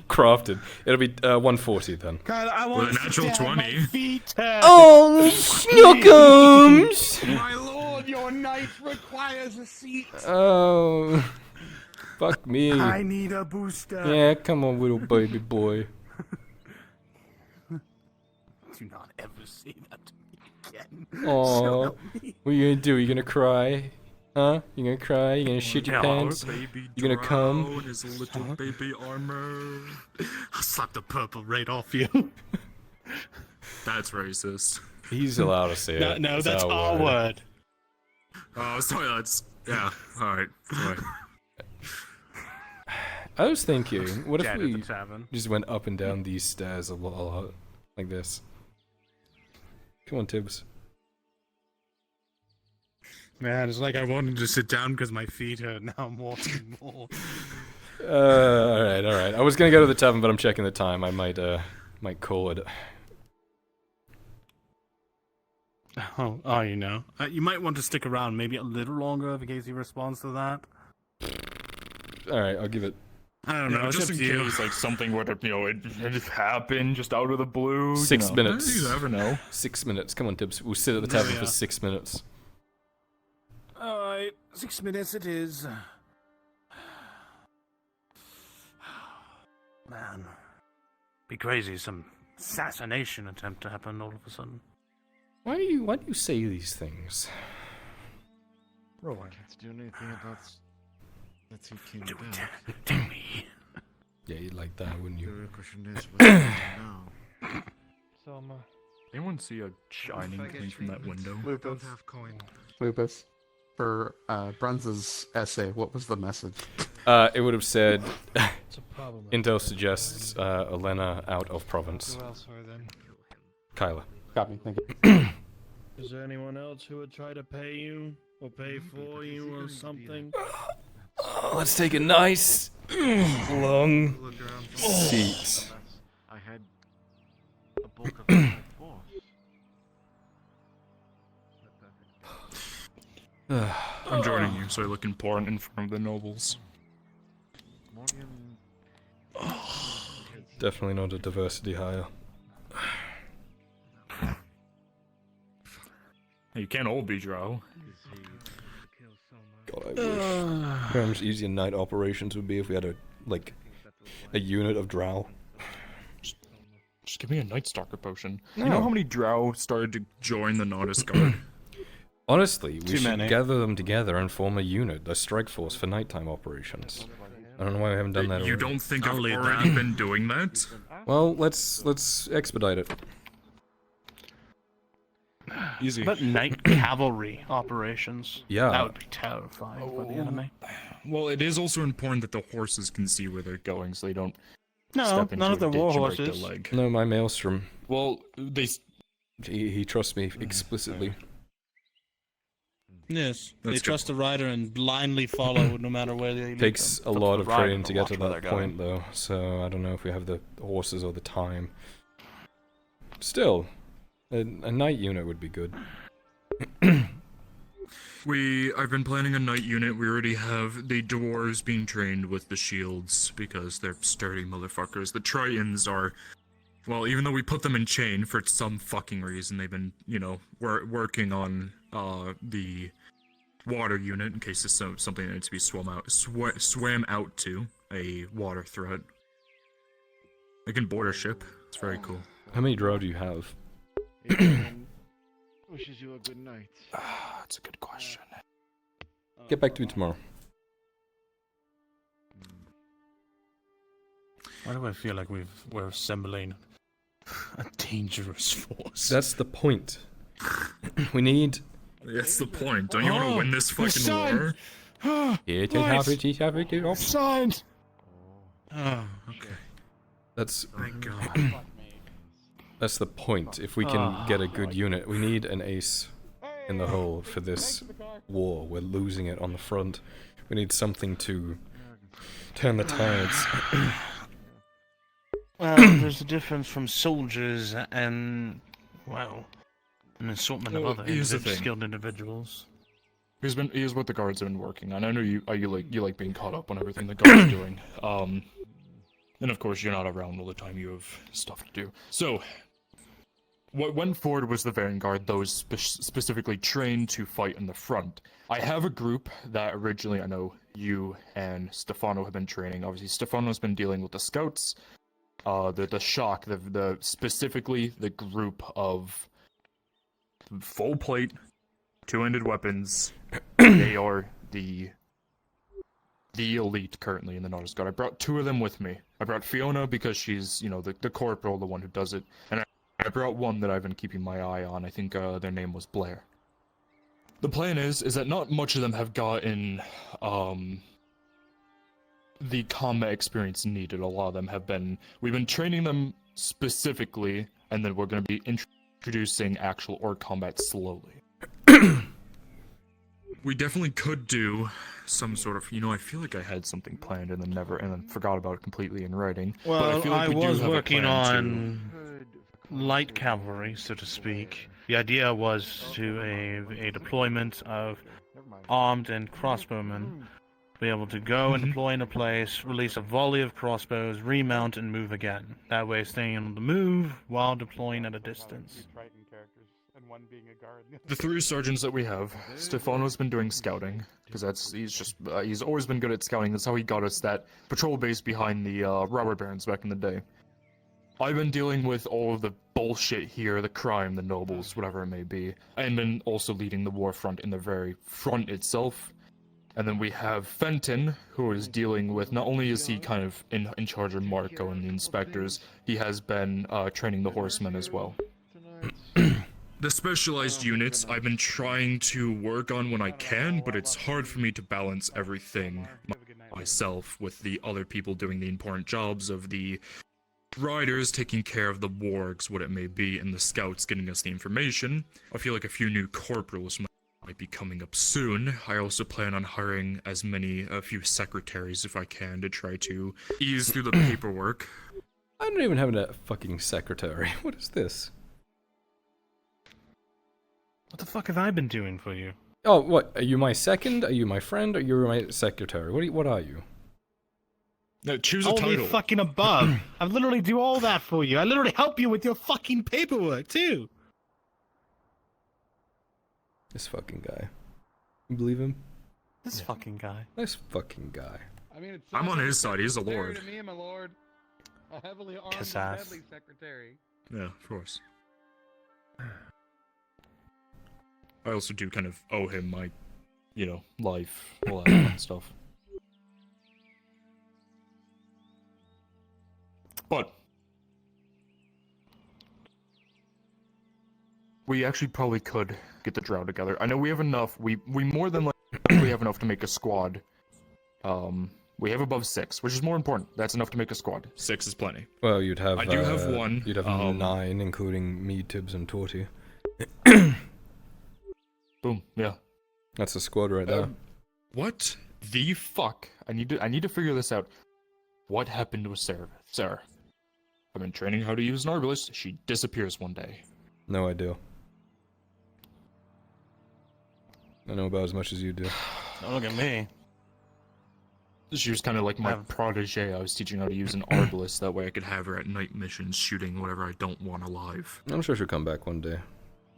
crafted. It'll be 140 then. Kyle, I With a natural 20. Oh, snookums! My lord, your knight requires a seat. Oh, fuck me. I need a booster. Yeah, come on, little baby boy. Do not ever say that to me again. Aww. What are you gonna do? You gonna cry? Huh? You gonna cry? You gonna shit your pants? You gonna come? His little baby armor. I'll slap the purple right off you. That's racist. He's allowed to say it. No, It's that's our word. Oh, sorry, that's... Yeah, alright. Right. I was thinking, what if Dead at we the tavern. just went up and down these stairs a lot, like this? Come on, Tibbs. Man, it's like I wanted to sit down because my feet hurt. Now I'm walking more. Alright. I was gonna go to the tavern, but I'm checking the time. I might call it. Oh, you know. You might want to stick around maybe a little longer in case he responds to that. Alright, I'll give it. I don't know. Just in case, like, something were to, it just happened just out of the blue. 6 minutes. You never know. 6 minutes. Come on, Tibbs. We'll sit at the tavern for 6 minutes. Alright, 6 minutes it is. Man. Be crazy, some assassination attempt to happen all of a sudden. Why do you say these things? Bro, I can't do anything about that he came Do back. it to me. Yeah, you'd like that, wouldn't The you? real question is, what's now? So, Anyone see a shining thing from that window? Lupus. have coins. Lupus. For Bruns's essay, what was the message? It would have said, It's a problem. Intel suggests Elena out of province. Who else were then? Kyla. Got me, thank you. Is there anyone else who would try to pay you or pay for you or something? Oh, let's take a nice, long Look around for seat. I had a bulk of my force. I'm joining you, so I look important in front of the nobles. Morgan. Definitely not a diversity hire. You can't all be Drow. God, I wish. How much easier night operations would be if we had a unit of drow. Just give me a Night Stalker potion. No. You know how many Drow started to join the Nautis Guard? Honestly, we Too should many. gather them together and form a unit, a strike force for nighttime operations. I don't know why we haven't done that You already. don't think I'll I've lead already that. been doing that? Well, let's expedite it. Easy. But night cavalry operations. Yeah. That would be terrifying for the enemy. Well, it is also important that the horses can see where they're going, so they don't No, step into none of a the war ditch and break their horses. leg. No, my maelstrom. Well, He trusts me explicitly. Yes, they That's good. trust the rider and blindly follow no matter where they lead Takes them. a It's up lot the of rider training to get watch to where that they're point, going. though. So I don't know if we have the horses or the time. Still, a night unit would be good. I've been planning a night unit. We already have the dwarves being trained with the shields because they're sturdy motherfuckers. The Tritons are, well, even though we put them in chain for some fucking reason, they've been, working on the water unit in case it's something that needs to be swam out to a water threat. They can board a ship. It's very cool. How many drow do you have? Everyone wishes you a good night. That's a good question. Get back to me tomorrow. Why do I feel like we're assembling a dangerous force? That's the point. We need... That's the point. Don't you want to win this fucking war? Signed! Oh, okay. That's... Thank God. That's the point. If we can get a good unit, we need an ace in the hole for this war. We're losing it on the front. We need something to turn the tides. Well, there's a difference from soldiers and, well, an assortment of other skilled individuals. Here's what the guards have been working on. I know you like being caught up on everything the guards are doing. And of course you're not around all the time. You have stuff to do. So, what went forward was the vanguard, those specifically trained to fight in the front. I have a group that originally I know you and Stefano have been training. Obviously, Stefano's been dealing with the scouts, the shock, specifically the group of full plate, two-handed weapons. They are the elite currently in the Nautis Guard. I brought 2 of them with me. I brought Fiona because she's, the corporal, the one who does it, and I brought one that I've been keeping my eye on. I think their name was Blair. The plan is that not much of them have gotten the combat experience needed. A lot of them have been... We've been training them specifically, and then we're going to be introducing actual orc combat slowly. We definitely could do some sort of... I feel like I had something planned and then forgot about it completely in writing. Well, but I feel like we was do have working a plan on light cavalry, so to speak. The idea was to a deployment of armed and crossbowmen, be able to go and deploy in a place, release a volley of crossbows, remount, and move again. That way, staying on the move while deploying at a distance. The 3 sergeants that we have, Stefano's been doing scouting, because he's always been good at scouting. That's how he got us that patrol base behind the robber barons back in the day. I've been dealing with all of the bullshit here, the crime, the nobles, whatever it may be, and been also leading the war front in the very front itself. And then we have Fenton, who is dealing with, not only is he kind of in charge of Marco and the inspectors, he has been training the horsemen as well. The specialized units I've been trying to work on when I can, but it's hard for me to balance everything myself with the other people doing the important jobs of the riders taking care of the wargs, what it may be, and the scouts getting us the information. I feel like a few new corporals might be coming up soon. I also plan on hiring a few secretaries if I can to try to ease through the paperwork. I don't even have a fucking secretary. What is this? What the fuck have I been doing for you? Oh, what? Are you my second? Are you my friend? Or you're my secretary? What are you? No, choose a Only title. fucking above. I literally do all that for you. I literally help you with your fucking paperwork, too. This fucking guy. You believe him? This fucking guy. This fucking guy. I mean, I'm on his side. He's a lord. To me, my lord. A heavily armed and Kassas. deadly secretary. Yeah, of course. I also do kind of owe him my, life, all that fun stuff. But we actually probably could get the drow together. I know we have enough. We more than likely have enough to make a squad. We have above 6, which is more important. That's enough to make a squad. 6 is plenty. Well, you'd have... I do have 1. You'd have 9, including me, Tibbs, and Torty. Boom, yeah. That's a squad right there. What the fuck? I need to figure this out. What happened with Sarah? I've been training how to use an arbalist. She disappears one day. No idea. I know about as much as you do. Don't look at me. She was kind of like my protege. I was teaching her how to use an arbalist. That way I could have her at night missions shooting whatever I don't want alive. I'm sure she'll come back one day.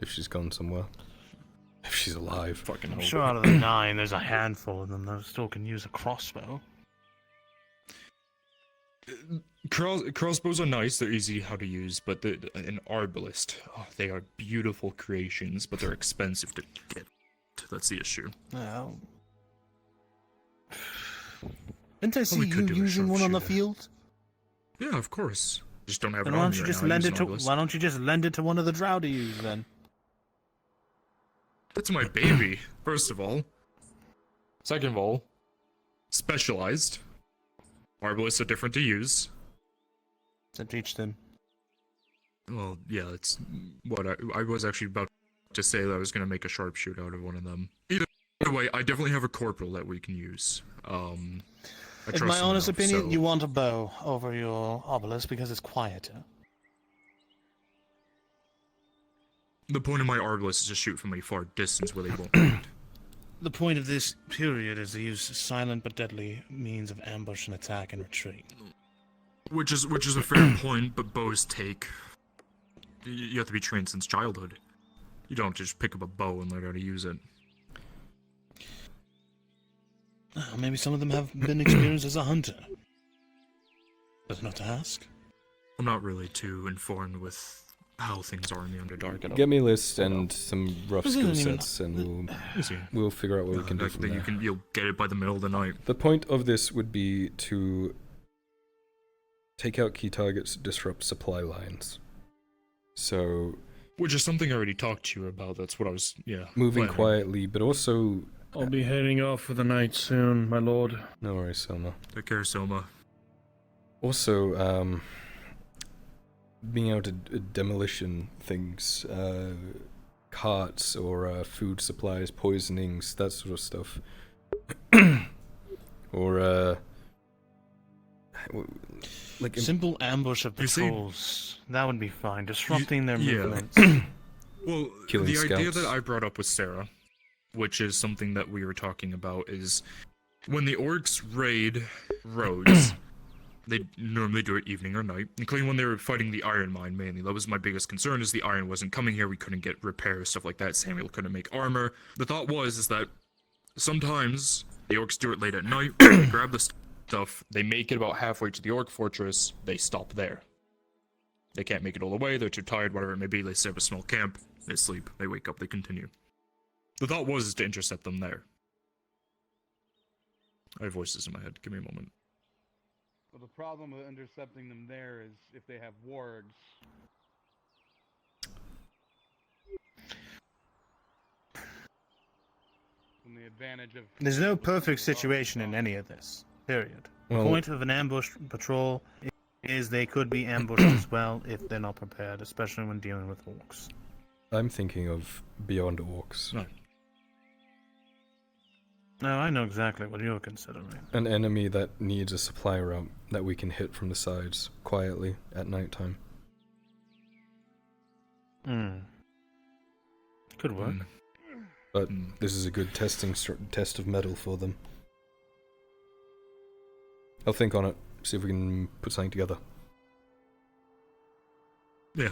If she's gone somewhere. If she's alive. Fucking I'm hope. sure out of the 9, there's a handful of them that still can use a crossbow. Crossbows are nice, they're easy how to use, but an arbalist, they are beautiful creations, but they're expensive to get. That's the issue. Well, didn't I see you using one on the field? Yeah, of course. Just don't have Then it why on don't me you right just now. I lend use it an to arbalist. Why don't you just lend it to one of the drow to use then? That's my baby, first of all. Second of all, specialized. Arbalists are different to use. So teach them. Well, yeah, that's what I was actually about to say that I was going to make a sharpshooter out of one of them. Either way, I definitely have a corporal that we can use. In my honest opinion, you want a bow over your obelisk because it's quieter. The point of my arbalist is to shoot from a far distance where they won't hit. The point of this period is to use silent but deadly means of ambush and attack and retreat. Which is a fair point, but bows take... You have to be trained since childhood. You don't just pick up a bow and learn how to use it. Maybe some of them have been experienced as a hunter. Does not to ask. I'm not really too informed with how things are in the Underdark at all. Get me a list and some rough skill sets, and we'll figure out what we can do from there. You'll get it by the middle of the night. The point of this would be to take out key targets, disrupt supply lines. So... Which is something I already talked to you about, that's what I was, moving planning. Quietly, but also... I'll be heading off for the night soon, my lord. No worries, Selma. Take care, Selma. Also, being able to demolition things, carts or food supplies, poisonings, that sort of stuff. Or, like simple ambush of patrols. That would be fine. Disrupting their yeah. movements. Well, Killing the idea scouts. that I brought up with Sarah, which is something that we were talking about, is when the orcs raid roads, they normally do it evening or night, including when they were fighting the iron mine mainly. That was my biggest concern, is the iron wasn't coming here, we couldn't get repairs, stuff like that. Samuel couldn't make armor. The thought is that sometimes the orcs do it late at night, they grab the stuff, they make it about halfway to the orc fortress, they stop there. They can't make it all the way, they're too tired, whatever it may be, they set up a small camp, they sleep, they wake up, they continue. The thought was to intercept them there. I have voices in my head, give me a moment. Well, the problem with intercepting them there is if they have wargs. And the advantage of... There's no perfect situation in any of this. Period. The Well- point of an ambush patrol is they could be ambushed as well if they're not prepared, especially when dealing with orcs. I'm thinking of beyond orcs. No. No, I know exactly what you're considering. An enemy that needs a supply route that we can hit from the sides quietly at nighttime. Could work. But this is a good test of metal for them. I'll think on it, see if we can put something together. Yeah.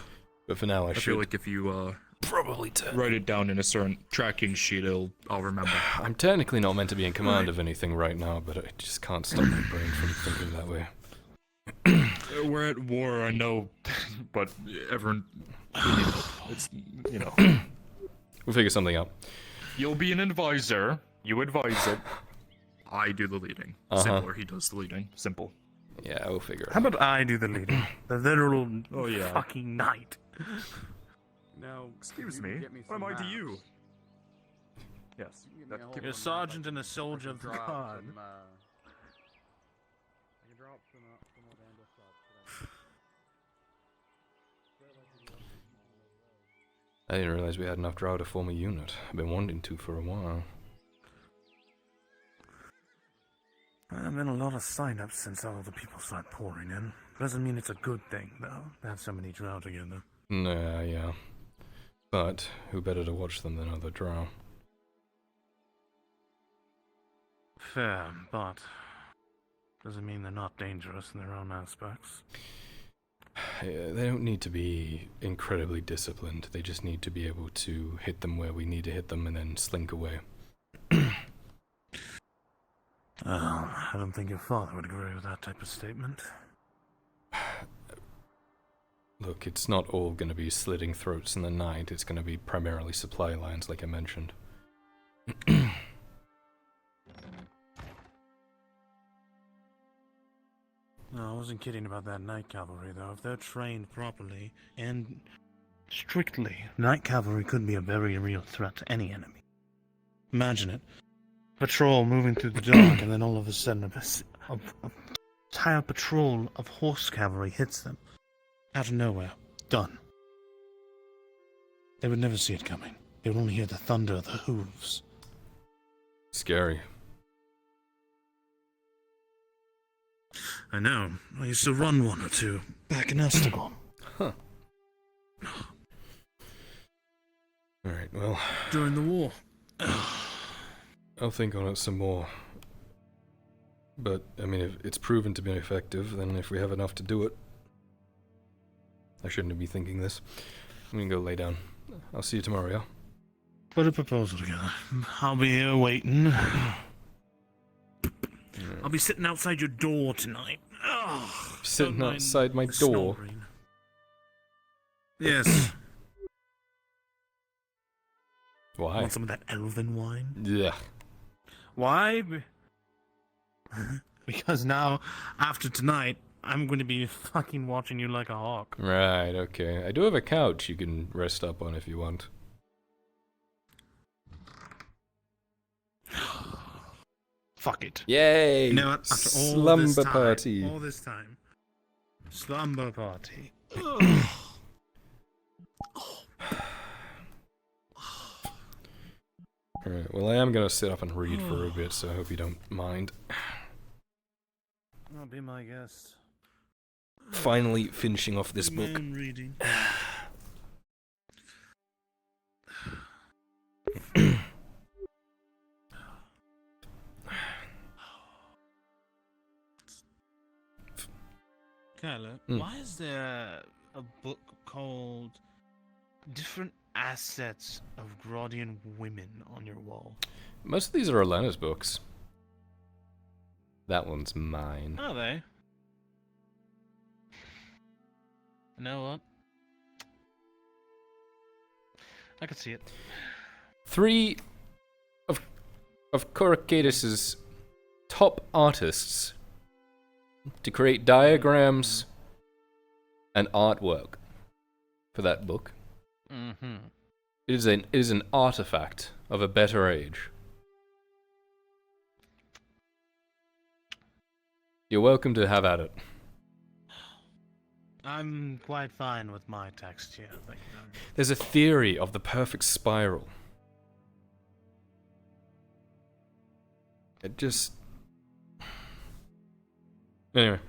But for now, I feel like if you probably write it down in a certain tracking sheet, I'll remember. I'm technically not meant to be in command of anything right now, but I just can't stop my brain from thinking that way. We're at war, I know, but everyone, it's, We'll figure something out. You'll be an advisor, you advise it, I do the leading. Simple, or he does the leading. Simple. Yeah, we'll figure it How out. about I do the leading? The literal yeah. fucking knight. Now, excuse me, what am I to you? Yes. You're a sergeant and a soldier of the god. I didn't realize we had enough drow to form a unit. I've been wanting to for a while. There have been a lot of sign-ups since all the people start pouring in. Doesn't mean it's a good thing, though, to have so many drow together. Nah, yeah. But who better to watch them than other drow? Fair, but doesn't mean they're not dangerous in their own aspects. They don't need to be incredibly disciplined. They just need to be able to hit them where we need to hit them and then slink away. I don't think your father would agree with that type of statement. Look, it's not all going to be slitting throats in the night. It's going to be primarily supply lines, like I mentioned. No, I wasn't kidding about that night cavalry, though. If they're trained properly and strictly, night cavalry could be a very real threat to any enemy. Imagine it. Patrol moving through the dark, and then all of a sudden a entire patrol of horse cavalry hits them. Out of nowhere. Done. They would never see it coming. They would only hear the thunder of the hooves. Scary. I know. I used to run one or two back in Estagon. Huh. Alright, well. During the war. I'll think on it some more. But, I mean, if it's proven to be effective, then if we have enough to do it... I shouldn't be thinking this. I'm gonna go lay down. I'll see you tomorrow, yeah? Put a proposal together. I'll be here waiting. I'll be sitting outside your door tonight. Oh, sitting outside my door? Snoring. Yes. Why? Want some of that elven wine? Yeah. Why? Because now, after tonight, I'm going to be fucking watching you like a hawk. Right, okay. I do have a couch you can rest up on if you want. Fuck it. Yay! You know what? After all Slumber this time, party. All this time. Slumber party. Alright, well I am gonna sit up and read for a bit, so I hope you don't mind. I'll be my guest. Finally finishing off this book. Man reading. Kyla, why is there a book called Different Assets of Gradian Women on your wall? Most of these are Elena's books. That one's mine. Are they? You know what? I could see it. 3 of Coracadus's top artists to create diagrams and artwork for that book. Mm-hmm. It is an artifact of a better age. You're welcome to have at it. I'm quite fine with my text here. Thank you very much. There's a theory of the perfect spiral. It just... Anyway.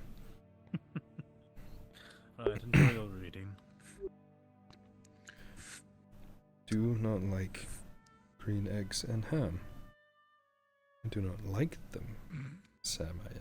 Alright, enjoy your reading. Do not like green eggs and ham. I do not like them, Sam. I